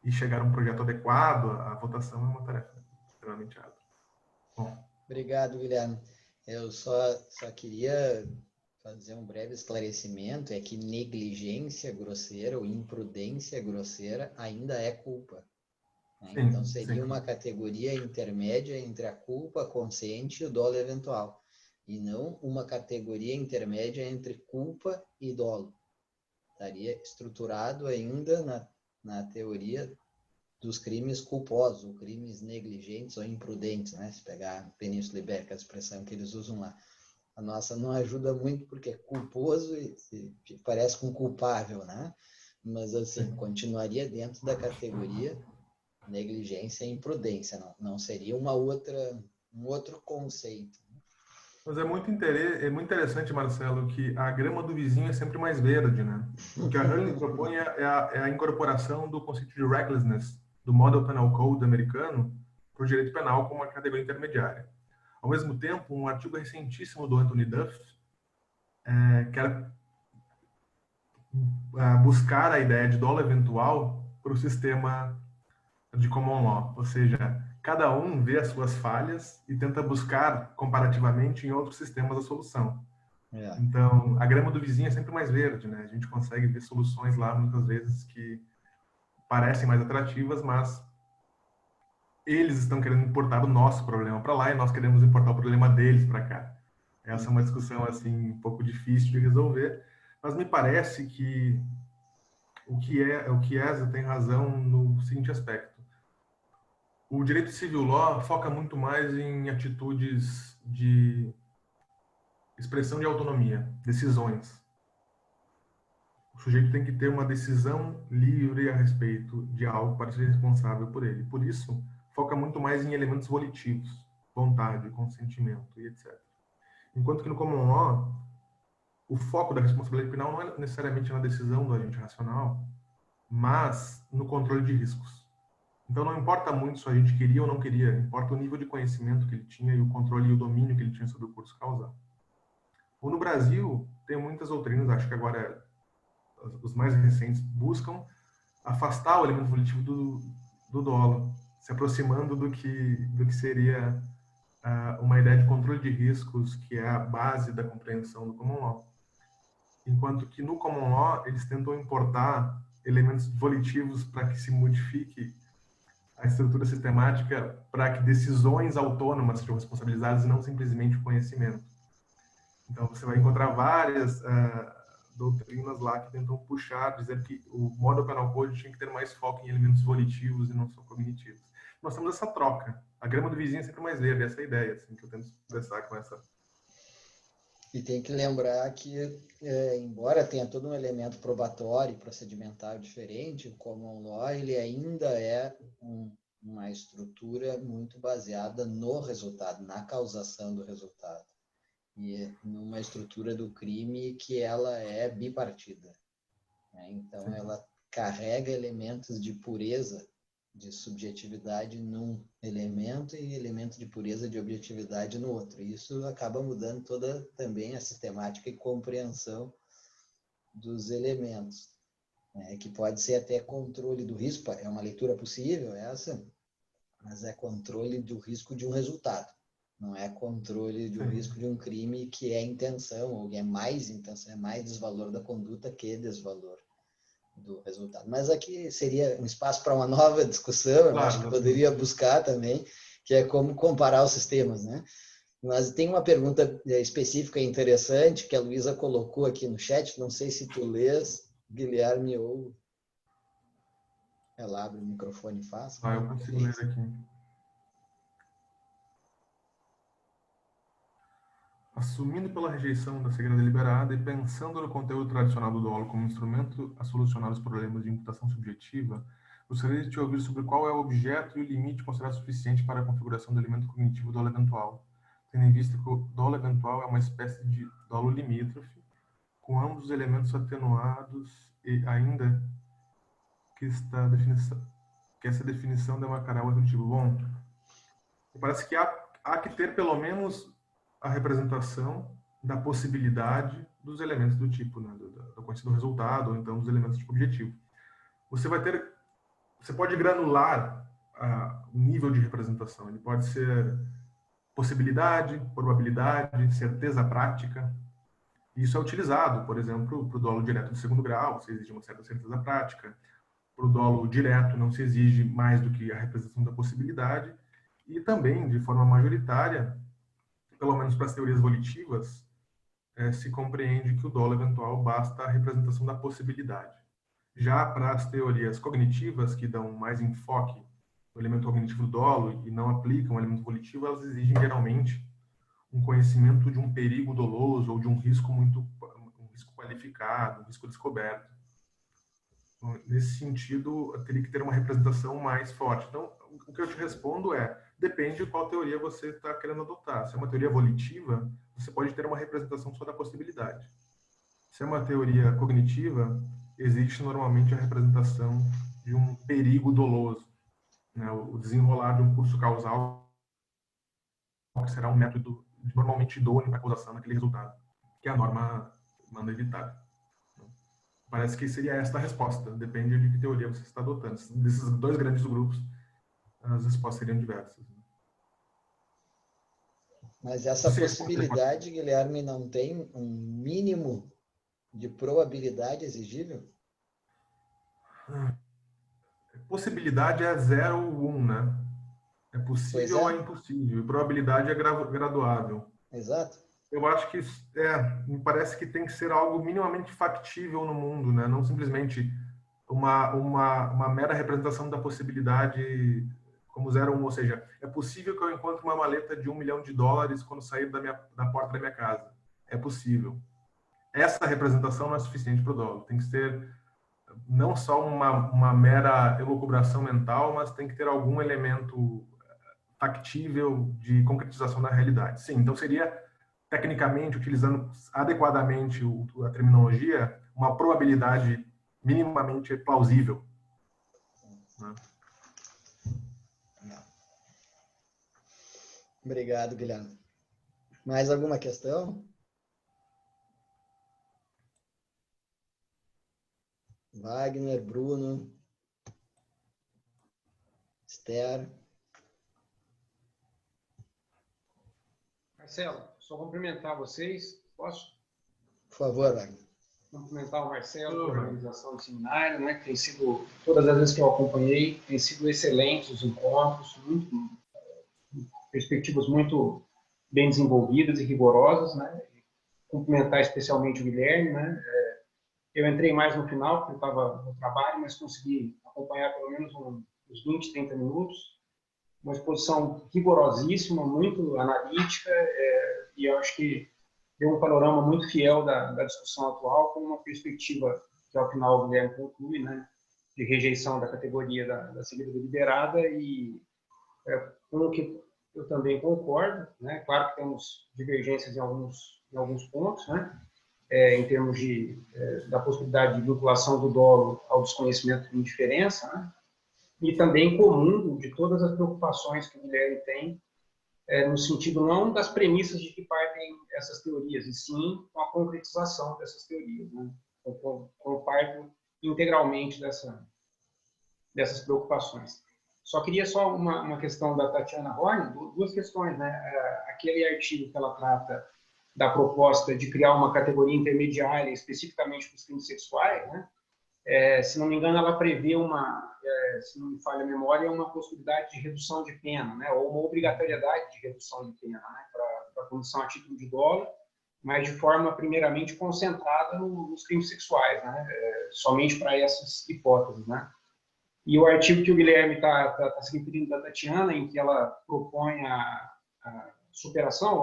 e chegar a um projeto adequado à votação é uma tarefa extremamente árdua. Bom. Obrigado, Guilherme. Eu só queria fazer um breve esclarecimento, é que negligência grosseira ou imprudência grosseira ainda é culpa. Né? Sim, Então, seria sim. uma categoria intermédia entre a culpa consciente e o dolo eventual, e não uma categoria intermédia entre culpa e dolo. Estaria estruturado ainda na teoria dos crimes culposos, ou crimes negligentes ou imprudentes, né? Se pegar a Península Ibérica, a expressão que eles usam lá. A nossa não ajuda muito porque é culposo e parece com culpável, né? Mas, assim, continuaria dentro da categoria negligência e imprudência, não seria um outro conceito. Mas é muito interessante, Marcelo, que a grama do vizinho é sempre mais verde, né? O que a Hurley propõe é a incorporação do conceito de recklessness do Model Penal Code americano para o direito penal como uma categoria intermediária. Ao mesmo tempo, um artigo recentíssimo do Anthony Duff quer buscar a ideia de dolo eventual para o sistema de common law, ou seja, cada um vê as suas falhas e tenta buscar comparativamente em outros sistemas a solução. Então, a grama do vizinho é sempre mais verde, né? A gente consegue ver soluções lá muitas vezes que parecem mais atrativas, mas eles estão querendo importar o nosso problema para lá e nós queremos importar o problema deles para cá. Essa é uma discussão assim um pouco difícil de resolver, mas me parece que o Chiesa tem razão no seguinte aspecto. O direito civil law foca muito mais em atitudes de expressão de autonomia, decisões. O sujeito tem que ter uma decisão livre a respeito de algo para ser responsável por ele. Por isso, foca muito mais em elementos volitivos, vontade, consentimento e etc. Enquanto que no common law, o foco da responsabilidade penal não é necessariamente na decisão do agente racional, mas no controle de riscos. Então não importa muito se a gente queria ou não queria, importa o nível de conhecimento que ele tinha e o controle e o domínio que ele tinha sobre o curso causal. Ou no Brasil, tem muitas doutrinas, acho que agora os mais recentes, buscam afastar o elemento volitivo do dolo, se aproximando do que seria uma ideia de controle de riscos, que é a base da compreensão do common law. Enquanto que no common law, eles tentam importar elementos volitivos para que se modifique a estrutura sistemática para que decisões autônomas sejam responsabilizadas e não simplesmente o conhecimento. Então, você vai encontrar várias doutrinas lá que tentam puxar, dizer que o Model Penal Code tinha que ter mais foco em elementos volitivos e não só cognitivos. Nós temos essa troca. A grama do vizinho é sempre mais verde, essa é a ideia assim, que eu tento expressar com essa. E tem que lembrar que, embora tenha todo um elemento probatório e procedimental diferente, o common law ele ainda é uma estrutura muito baseada no resultado, na causação do resultado. E numa estrutura do crime que ela é bipartida. Né? Então, sim, ela carrega elementos de pureza, de subjetividade num elemento e elementos de pureza de objetividade no outro. E isso acaba mudando toda também a sistemática e compreensão dos elementos. né, que pode ser até controle do risco, é uma leitura possível essa, mas é controle do risco de um resultado, não é controle do Sim. risco de um crime que é intenção, ou é mais intenção, é mais desvalor da conduta que desvalor do resultado. Mas aqui seria um espaço para uma nova discussão, eu Claro, acho que exatamente. poderia buscar também, que é como comparar os sistemas, né? Mas tem uma pergunta específica e interessante que a Luísa colocou aqui no chat, não sei se tu lês, Guilherme, ou ela abre o microfone e faz. Ah, eu consigo ler aqui. Assumindo pela rejeição da cegueira deliberada e pensando no conteúdo tradicional do dolo como instrumento a solucionar os problemas de imputação subjetiva, gostaria de te ouvir sobre qual é o objeto e o limite considerado suficiente para a configuração do elemento cognitivo dolo eventual, tendo em vista que o dolo eventual é uma espécie de dolo limítrofe, com ambos os elementos atenuados e ainda que essa definição demarcará o cognitivo. Bom, parece que há que ter pelo menos a representação da possibilidade dos elementos do tipo, né, do conhecido resultado, ou então dos elementos do tipo objetivo. Você pode granular o nível de representação. Ele pode ser possibilidade, probabilidade, certeza prática. Isso é utilizado, por exemplo, para o dolo direto de segundo grau, você exige uma certa certeza prática. Para o dolo direto não se exige mais do que a representação da possibilidade. E também, de forma majoritária, pelo menos para as teorias volitivas, se compreende que o dolo eventual basta a representação da possibilidade. Já para as teorias cognitivas, que dão mais enfoque no elemento cognitivo do dolo e não aplicam o elemento volitivo, elas exigem geralmente um conhecimento de um perigo doloso ou de um risco qualificado, um risco descoberto. Então, nesse sentido, teria que ter uma representação mais forte. Então, o que eu te respondo depende de qual teoria você está querendo adotar. Se é uma teoria volitiva, você pode ter uma representação só da possibilidade. Se é uma teoria cognitiva, existe normalmente a representação de um perigo doloso, né? O desenrolar de um curso causal, que será um método normalmente idôneo para a causação daquele resultado, que a norma manda evitar. Parece que seria esta a resposta, depende de que teoria você está adotando. Desses dois grandes grupos, as respostas seriam diversas. Mas essa Você pode... possibilidade, Guilherme, não tem um mínimo de probabilidade exigível? Possibilidade é 0 ou 1, né? É Pois possível ou é é, impossível. E probabilidade é graduável. exato. Eu acho que me parece que tem que ser algo minimamente factível no mundo, né? Não simplesmente uma mera representação da possibilidade como 0 ou 1. Ou seja, é possível que eu encontre uma maleta de $1 milhão quando sair da porta da minha casa. É possível. Essa representação não é suficiente para o dolo. Tem que ser não só uma mera elucubração mental, mas tem que ter algum elemento factível de concretização da realidade. Sim, então seria, tecnicamente, utilizando adequadamente a terminologia, uma probabilidade minimamente plausível. Né? Obrigado, Guilherme. Mais alguma questão? Wagner, Bruno, Esther. Marcelo, só cumprimentar vocês, posso? Por favor, Wagner. Cumprimentar o Marcelo pela organização do seminário, né, que tem sido, todas as vezes que eu acompanhei, tem sido excelentes os encontros, perspectivas muito bem desenvolvidas e rigorosas, né? Cumprimentar especialmente o Guilherme, né? Eu entrei mais no final, porque eu estava no trabalho, mas consegui acompanhar pelo menos uns 20, 30 minutos. Uma exposição rigorosíssima, muito analítica, e eu acho que deu um panorama muito fiel da discussão atual, com uma perspectiva que, ao final, o Guilherme conclui, né, de rejeição da categoria da cegueira deliberada, e com o que eu também concordo, né, claro que temos divergências em alguns pontos, né, em termos da possibilidade de vinculação do dolo ao desconhecimento de indiferença, né, e também comum de todas as preocupações que o Guilherme tem, no sentido não das premissas de que partem essas teorias, e sim com a concretização dessas teorias. Né? Então, parto integralmente dessas preocupações. Só queria só uma questão da Tatiana Horn, duas questões, né? Aquele artigo que ela trata da proposta de criar uma categoria intermediária especificamente para os crimes sexuais, né? Se não me engano, ela prevê se não me falha a memória, uma possibilidade de redução de pena, né? Ou uma obrigatoriedade de redução de pena, né? Para a punição a título de dolo, mas de forma primeiramente concentrada nos crimes sexuais, né? Somente para essas hipóteses, né? E o artigo que o Guilherme está se referindo da Tatiana, em que ela propõe a superação,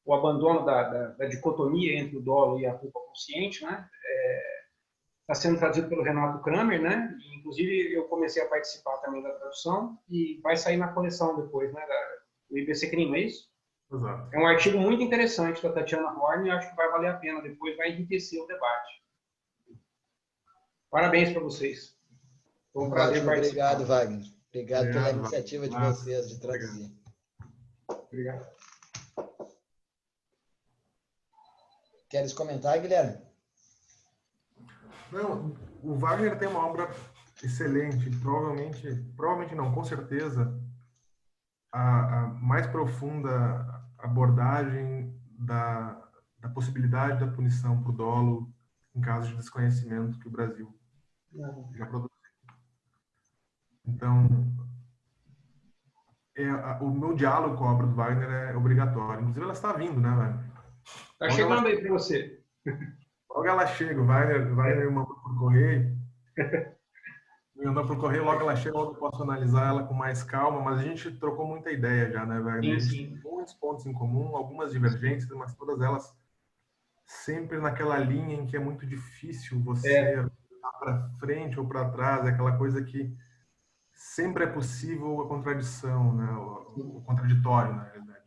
o abandono da dicotomia entre o dolo e a culpa consciente, né? Está sendo traduzido pelo Renato Kramer, né? E, inclusive, eu comecei a participar também da tradução e vai sair na coleção depois, né? Do IBC Crime, é isso? Exato. É um artigo muito interessante da Tatiana Horn e acho que vai valer a pena. Depois vai enriquecer o debate. Parabéns para vocês. Foi um prazer participar. Obrigado, Wagner. Obrigado pela iniciativa de vocês de traduzir. Obrigado. Queres comentar, Guilherme? Não, o Wagner tem uma obra excelente, provavelmente não, com certeza, a mais profunda abordagem da possibilidade da punição por dolo em casos de desconhecimento que o Brasil já produziu. Então, o meu diálogo com a obra do Wagner é obrigatório. Inclusive, ela está vindo, né, Wagner? Está chegando aí para você. Logo ela chega, o Wagner me mandou por correio. Logo ela chega, logo eu posso analisar ela com mais calma, mas a gente trocou muita ideia já, né, Wagner? A gente tem muitos pontos em comum, algumas divergências, mas todas elas sempre naquela linha em que é muito difícil você ir para frente ou para trás, é aquela coisa que sempre é possível a contradição, né? O contraditório, na realidade.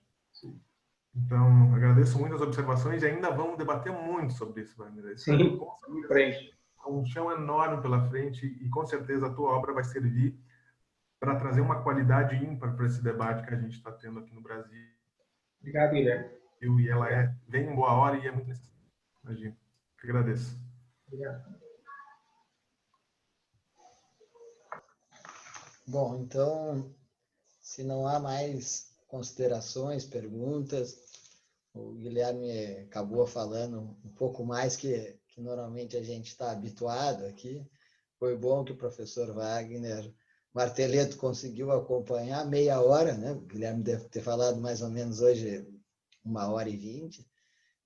Então, agradeço muito as observações e ainda vamos debater muito sobre isso, Wagner. Sim, em frente. Um chão enorme pela frente e com certeza a tua obra vai servir para trazer uma qualidade ímpar para esse debate que a gente está tendo aqui no Brasil. Obrigado, Guilherme. E ela vem em boa hora e é muito necessária. Imagina. Agradeço. Obrigado. Bom, então, se não há mais considerações, perguntas, o Guilherme acabou falando um pouco mais que normalmente a gente está habituado aqui. Foi bom que o professor Wagner Marteleto conseguiu acompanhar meia hora, né? O Guilherme deve ter falado mais ou menos hoje 1h20,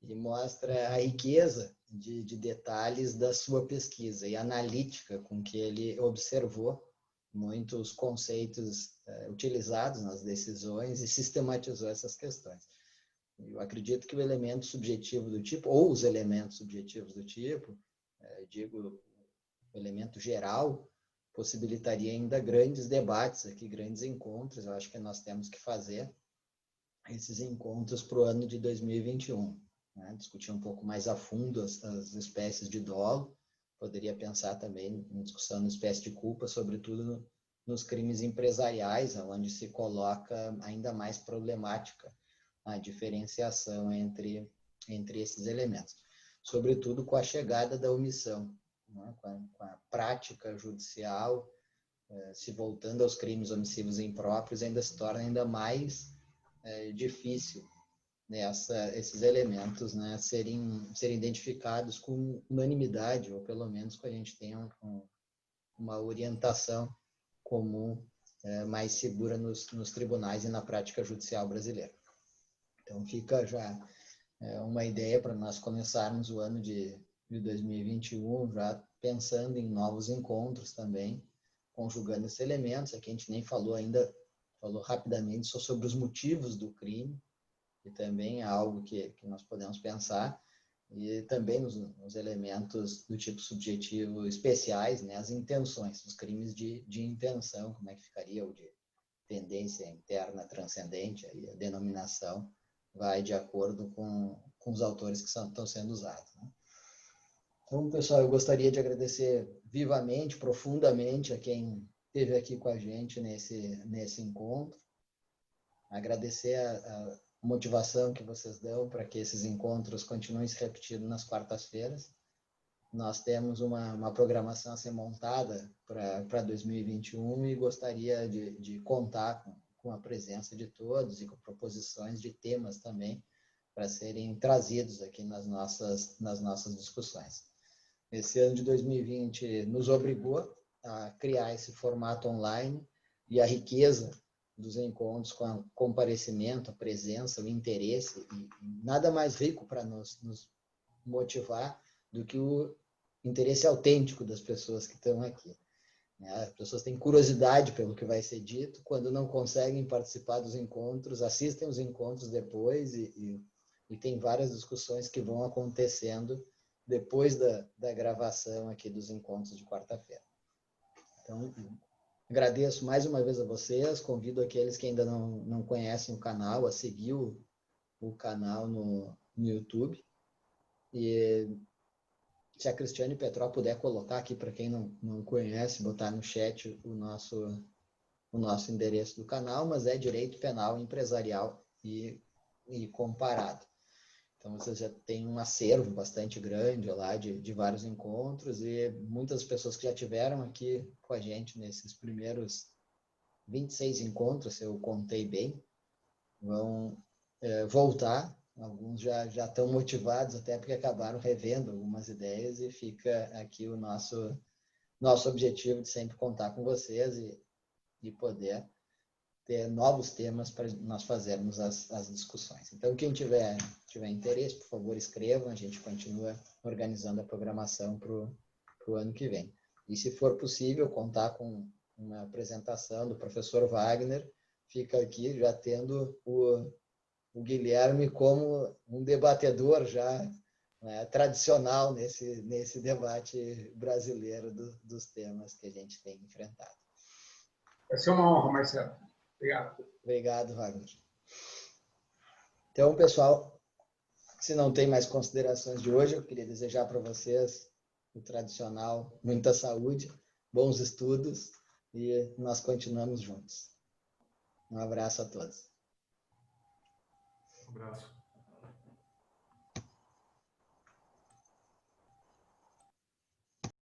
e mostra a riqueza de detalhes da sua pesquisa e analítica com que ele observou muitos conceitos utilizados nas decisões e sistematizou essas questões. Eu acredito que o elemento subjetivo do tipo, ou os elementos subjetivos do tipo, digo, o elemento geral, possibilitaria ainda grandes debates aqui, grandes encontros. Eu acho que nós temos que fazer esses encontros para o ano de 2021. Né? Discutir um pouco mais a fundo as espécies de dolo. Poderia pensar também em discussão de espécie de culpa, sobretudo nos crimes empresariais, onde se coloca ainda mais problemática a diferenciação entre esses elementos. Sobretudo com a chegada da omissão, né? Com a prática judicial, se voltando aos crimes omissivos impróprios, ainda se torna ainda mais difícil, né, esses elementos, né, serem identificados com unanimidade, ou pelo menos que a gente tenha uma orientação comum mais segura nos tribunais e na prática judicial brasileira. Então, fica já uma ideia para nós começarmos o ano de 2021, já pensando em novos encontros também, conjugando esses elementos. Aqui a gente nem falou ainda, falou rapidamente só sobre os motivos do crime, que também é algo que nós podemos pensar, e também nos elementos do tipo subjetivo especiais, né, as intenções, os crimes de intenção, como é que ficaria, ou de tendência interna transcendente, aí a denominação vai de acordo com os autores que estão sendo usados. Né? Então, pessoal, eu gostaria de agradecer vivamente, profundamente a quem esteve aqui com a gente nesse encontro, agradecer a motivação que vocês dão para que esses encontros continuem se repetindo nas quartas-feiras, nós temos uma programação a ser montada para 2021 e gostaria de contar com a presença de todos e com proposições de temas também para serem trazidos aqui nas nossas discussões. Esse ano de 2020 nos obrigou a criar esse formato online e a riqueza dos encontros com o comparecimento, a presença, o interesse, e nada mais rico para nos motivar do que o interesse autêntico das pessoas que estão aqui. As pessoas têm curiosidade pelo que vai ser dito, quando não conseguem participar dos encontros, assistem os encontros depois e tem várias discussões que vão acontecendo depois da gravação aqui dos encontros de quarta-feira. Então, agradeço mais uma vez a vocês, convido aqueles que ainda não conhecem o canal a seguir o canal no YouTube. E se a Cristiane Petró puder colocar aqui para quem não conhece, botar no chat o nosso endereço do canal, mas é Direito Penal Empresarial e Comparado. Então, vocês já têm um acervo bastante grande lá de vários encontros e muitas pessoas que já tiveram aqui com a gente nesses primeiros 26 encontros, se eu contei bem, vão voltar. Alguns já estão motivados, até porque acabaram revendo algumas ideias e fica aqui o nosso objetivo de sempre contar com vocês e poder ter novos temas para nós fazermos as discussões. Então, quem tiver interesse, por favor, escrevam, a gente continua organizando a programação para o ano que vem. E, se for possível, contar com uma apresentação do professor Wagner, fica aqui já tendo o Guilherme como um debatedor já, né, tradicional nesse debate brasileiro dos temas que a gente tem enfrentado. Vai ser uma honra, Marcelo. Obrigado. Obrigado, Wagner. Então, pessoal, se não tem mais considerações de hoje, eu queria desejar para vocês o tradicional, muita saúde, bons estudos e nós continuamos juntos. Um abraço a todos. Um abraço.